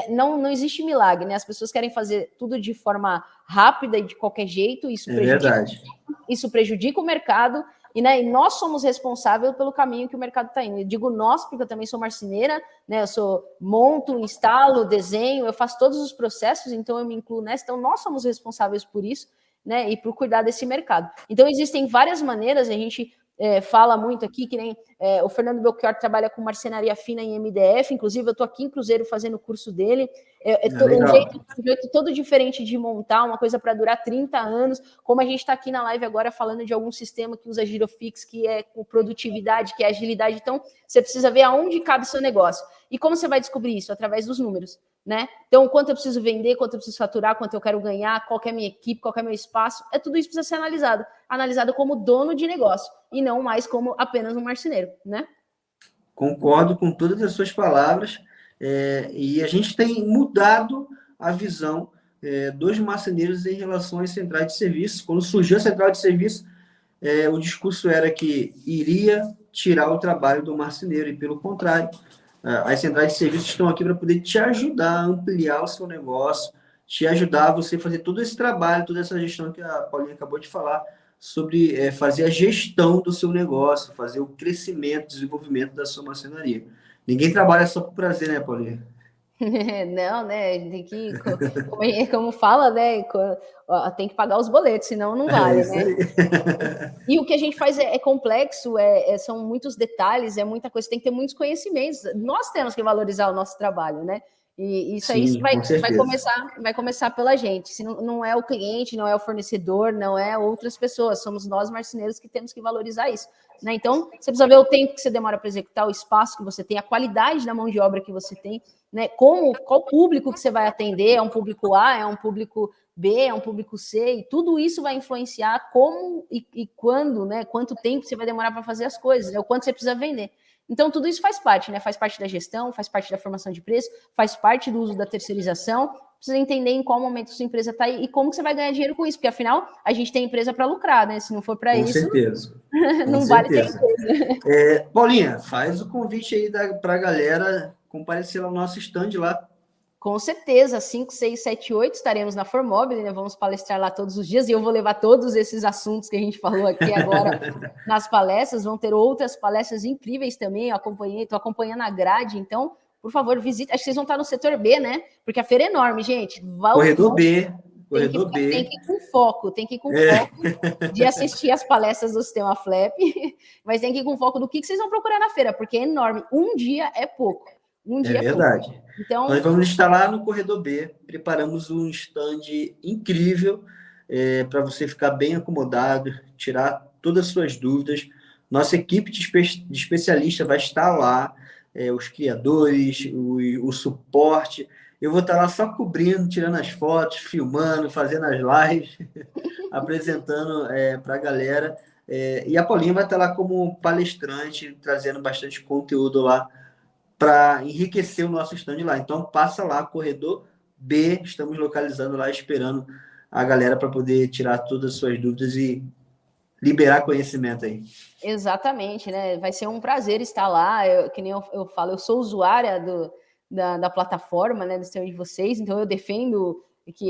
não existe milagre, né? As pessoas querem fazer tudo de forma rápida e de qualquer jeito, isso prejudica o mercado, e, né, e nós somos responsáveis pelo caminho que o mercado está indo. Eu digo nós, porque eu também sou marceneira, né, eu monto, instalo, desenho, eu faço todos os processos, então eu me incluo nessa, então nós somos responsáveis por isso, né, e por cuidar desse mercado. Então existem várias maneiras, a gente fala muito aqui, que nem o Fernando Belchior trabalha com marcenaria fina em MDF, inclusive eu estou aqui em Cruzeiro fazendo o curso dele, um jeito todo diferente de montar, uma coisa para durar 30 anos, como a gente está aqui na live agora falando de algum sistema que usa Girofix, que é com produtividade, que é agilidade, então você precisa ver aonde cabe o seu negócio. E como você vai descobrir isso? Através dos números, né? Então, quanto eu preciso vender, quanto eu preciso faturar, quanto eu quero ganhar, qual que é a minha equipe, qual que é o meu espaço, tudo isso precisa ser analisado como dono de negócio, e não mais como apenas um marceneiro, né? Concordo com todas as suas palavras, e a gente tem mudado a visão dos marceneiros em relação às centrais de serviço. Quando surgiu a central de serviço, o discurso era que iria tirar o trabalho do marceneiro, e pelo contrário, as centrais de serviço estão aqui para poder te ajudar a ampliar o seu negócio, te ajudar a você fazer todo esse trabalho, toda essa gestão que a Paulinha acabou de falar, sobre fazer a gestão do seu negócio, fazer o crescimento, desenvolvimento da sua marcenaria. Ninguém trabalha só por prazer, né, Paulinha? Não, né? Tem que, como fala, né? Tem que pagar os boletos, senão não vale, né? E o que a gente faz é complexo, são muitos detalhes, é muita coisa, tem que ter muitos conhecimentos. Nós temos que valorizar o nosso trabalho, né? E isso aí vai começar pela gente. Se não é o cliente, não é o fornecedor, não é outras pessoas, somos nós marceneiros que temos que valorizar isso. Né? Então, você precisa ver o tempo que você demora para executar, o espaço que você tem, a qualidade da mão de obra que você tem, né? Qual público que você vai atender, é um público A, é um público B, é um público C, e tudo isso vai influenciar como e quando, né? Quanto tempo você vai demorar para fazer as coisas, né? O quanto você precisa vender. Então, tudo isso faz parte, né? Faz parte da gestão, faz parte da formação de preço, faz parte do uso da terceirização. Precisa entender em qual momento sua empresa está e como que você vai ganhar dinheiro com isso, porque afinal a gente tem empresa para lucrar, né? Se não for para isso, certeza. não vale ter empresa. Paulinha, faz o convite aí para a galera comparecer lá no nosso stand lá. Com certeza, 5, 6, 7, 8 estaremos na Formobile, né? Vamos palestrar lá todos os dias e eu vou levar todos esses assuntos que a gente falou aqui agora nas palestras. Vão ter outras palestras incríveis também. Eu estou acompanhando a grade, então, por favor, visite. Acho que vocês vão estar no setor B, né? Porque a feira é enorme, gente. Corredor B. Tem que ir com foco, foco de assistir as palestras do Sistema Flap, mas tem que ir com foco do que vocês vão procurar na feira, porque é enorme. Um dia é pouco. É verdade. Então, nós vamos estar lá no Corredor B, preparamos um stand incrível para você ficar bem acomodado, tirar todas as suas dúvidas. Nossa equipe de especialista vai estar lá, os criadores, o suporte. Eu vou estar lá só cobrindo, tirando as fotos, filmando, fazendo as lives, apresentando para a galera. E a Paulinha vai estar lá como palestrante, trazendo bastante conteúdo lá para enriquecer o nosso stand lá. Então, passa lá, Corredor B, estamos localizando lá, esperando a galera para poder tirar todas as suas dúvidas e liberar conhecimento aí. Exatamente, né? Vai ser um prazer estar lá. Que nem eu falo, eu sou usuária da plataforma, né, do sistema de vocês, então eu defendo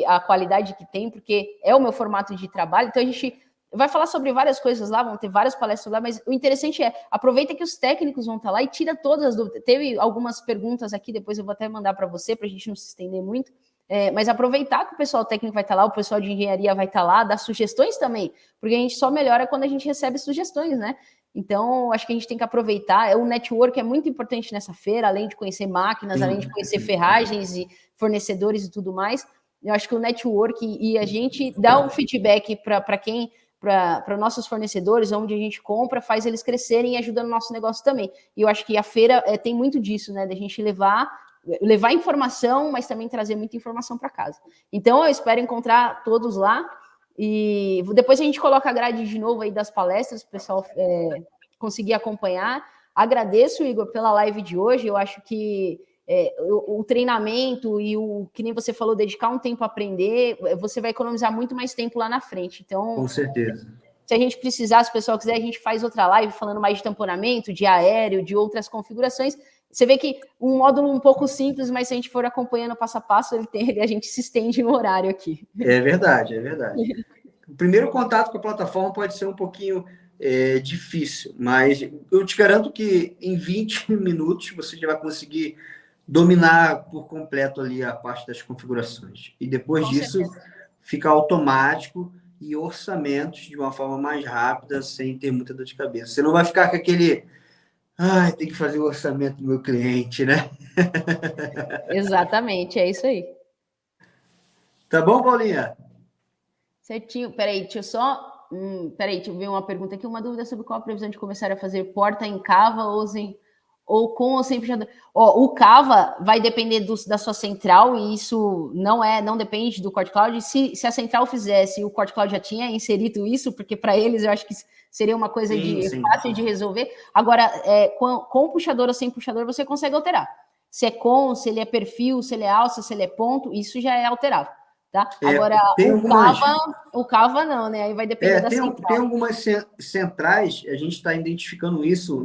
a qualidade que tem, porque é o meu formato de trabalho. Então, a gente vai falar sobre várias coisas lá, vão ter várias palestras lá, mas o interessante aproveita que os técnicos vão estar lá e tira todas as dúvidas. Teve algumas perguntas aqui, depois eu vou até mandar para você, para a gente não se estender muito, mas aproveitar que o pessoal técnico vai estar lá, o pessoal de engenharia vai estar lá, dar sugestões também, porque a gente só melhora quando a gente recebe sugestões, né? Então, acho que a gente tem que aproveitar. O network é muito importante nessa feira, além de conhecer máquinas, além de conhecer ferragens e fornecedores e tudo mais. Eu acho que o network e a gente dá um feedback para nossos fornecedores, onde a gente compra, faz eles crescerem e ajuda no nosso negócio também. E eu acho que a feira tem muito disso, né? Da gente levar informação, mas também trazer muita informação para casa. Então, eu espero encontrar todos lá. E depois a gente coloca a grade de novo aí das palestras, para o pessoal conseguir acompanhar. Agradeço, Igor, pela live de hoje. Eu acho que o treinamento e que nem você falou, dedicar um tempo a aprender, você vai economizar muito mais tempo lá na frente. Então, com certeza. Se a gente precisar, se o pessoal quiser, a gente faz outra live falando mais de tamponamento, de aéreo, de outras configurações. Você vê que um módulo um pouco simples, mas se a gente for acompanhando passo a passo, a gente se estende no horário aqui. É verdade, é verdade. O primeiro contato com a plataforma pode ser um pouquinho é difícil, mas eu te garanto que em 20 minutos você já vai conseguir dominar por completo ali a parte das configurações. E depois Com disso, certeza. fica automático e orçamentos de uma forma mais rápida, sem ter muita dor de cabeça. Você não vai ficar com aquele, ai, tem que fazer o orçamento do meu cliente, né? Exatamente, é isso aí. Tá bom, Paulinha? Certinho. Peraí, deixa eu só. Peraí, deixa eu ver uma pergunta aqui. Uma dúvida sobre qual a previsão de começar a fazer porta em cava ou com ou sem puxador. Ó, o cava vai depender da sua central e isso não depende do Cord Cloud. Se a central fizesse, o Cord Cloud já tinha inserido isso, porque para eles eu acho que seria uma coisa Sim. fácil de resolver. Agora, com puxador ou sem puxador, você consegue alterar. Se é com, se ele é perfil, se ele é alça, se ele é ponto, isso já é alterável. Tá? Agora, o Cava não, né? Aí vai depender da central. Tem algumas centrais, a gente está identificando isso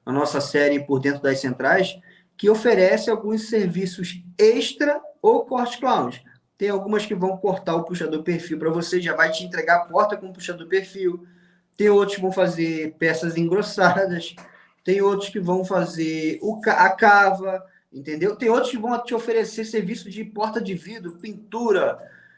na nossa série Por Dentro das Centrais, que oferece alguns serviços extra ou Cord Cloud. Tem algumas que vão cortar o puxador perfil para você, já vai te entregar a porta com o puxador perfil. Tem outros que vão fazer peças engrossadas. Tem outros que vão fazer a cava, entendeu? Tem outros que vão te oferecer serviço de porta de vidro, pintura.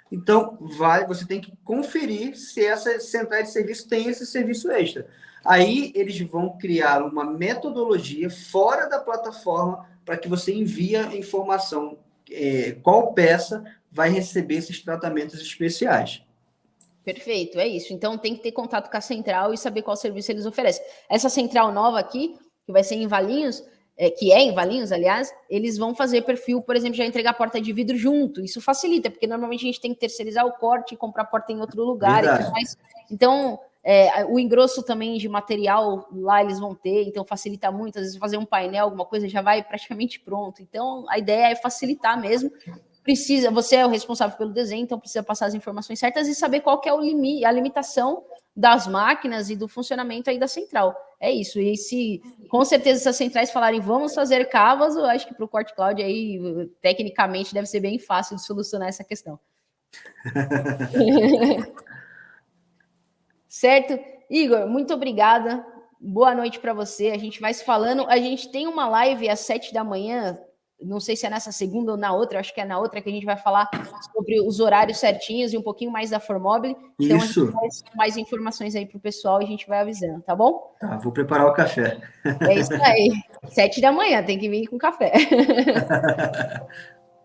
Então, você tem que conferir se essa central de serviço tem esse serviço extra. Aí, eles vão criar uma metodologia fora da plataforma para que você envie a informação qual peça vai receber esses tratamentos especiais. Perfeito, é isso. Então tem que ter contato com a central e saber qual serviço eles oferecem. Essa central nova aqui, que vai ser em Valinhos, que é em Valinhos, aliás, eles vão fazer perfil, por exemplo, já entregar a porta de vidro junto. Isso facilita, porque normalmente a gente tem que terceirizar o corte e comprar a porta em outro lugar e tudo mais. Então, o engrosso também de material lá eles vão ter, então facilita muito. Às vezes fazer um painel, alguma coisa, já vai praticamente pronto. Então, a ideia é facilitar mesmo. Você é o responsável pelo desenho, então precisa passar as informações certas e saber qual que é a limitação das máquinas e do funcionamento aí da central. É isso. E se com certeza essas centrais falarem vamos fazer cavas, eu acho que para o Cord Cloud aí, tecnicamente, deve ser bem fácil de solucionar essa questão. Certo? Igor, muito obrigada. Boa noite para você. A gente vai se falando. A gente tem uma live às 7 da manhã. Não sei se é nessa segunda ou na outra, acho que é na outra que a gente vai falar sobre os horários certinhos e um pouquinho mais da Formobile. Então, Isso. a gente vai mais informações aí para o pessoal e a gente vai avisando, tá bom? Tá, vou preparar o café. É isso aí. 7 da manhã, tem que vir com café.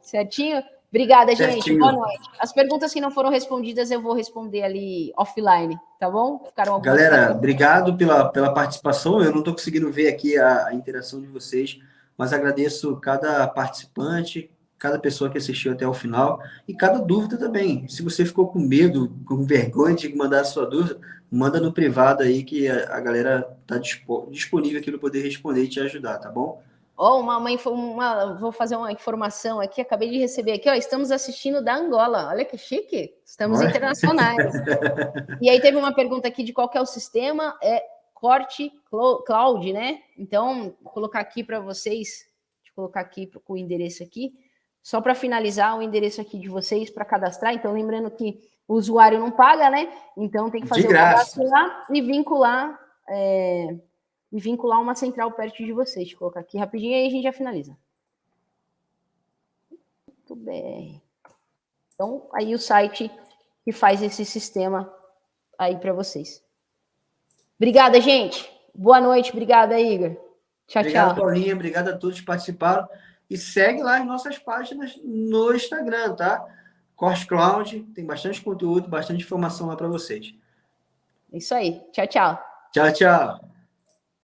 Certinho? Obrigada, gente. Certinho. Boa noite. As perguntas que não foram respondidas eu vou responder ali offline, tá bom? Ficaram algumas. Galera, obrigado pela participação. Eu não estou conseguindo ver aqui a interação de vocês, mas agradeço cada participante, cada pessoa que assistiu até o final e cada dúvida também. Se você ficou com medo, com vergonha de mandar a sua dúvida, manda no privado aí que a galera está disponível aqui para poder responder e te ajudar, tá bom? Vou fazer uma informação aqui, acabei de receber aqui, ó, estamos assistindo da Angola, olha que chique, estamos internacionais. E aí teve uma pergunta aqui de qual que é o sistema, Cord Cloud, né? Então, vou colocar aqui para vocês, deixa eu colocar aqui com o endereço aqui, só para finalizar o endereço aqui de vocês para cadastrar, então lembrando que o usuário não paga, né? Então tem que fazer o cadastro lá e vincular uma central perto de vocês. Deixa eu colocar aqui rapidinho e aí a gente já finaliza. Muito bem. Então, aí o site que faz esse sistema aí para vocês. Obrigada, gente. Boa noite. Obrigada, Igor. Tchau, obrigado, Paulinha. Obrigado a todos que participaram. E segue lá as nossas páginas no Instagram, tá? Cord Cloud. Tem bastante conteúdo, bastante informação lá para vocês. Isso aí. Tchau, tchau. Tchau, tchau.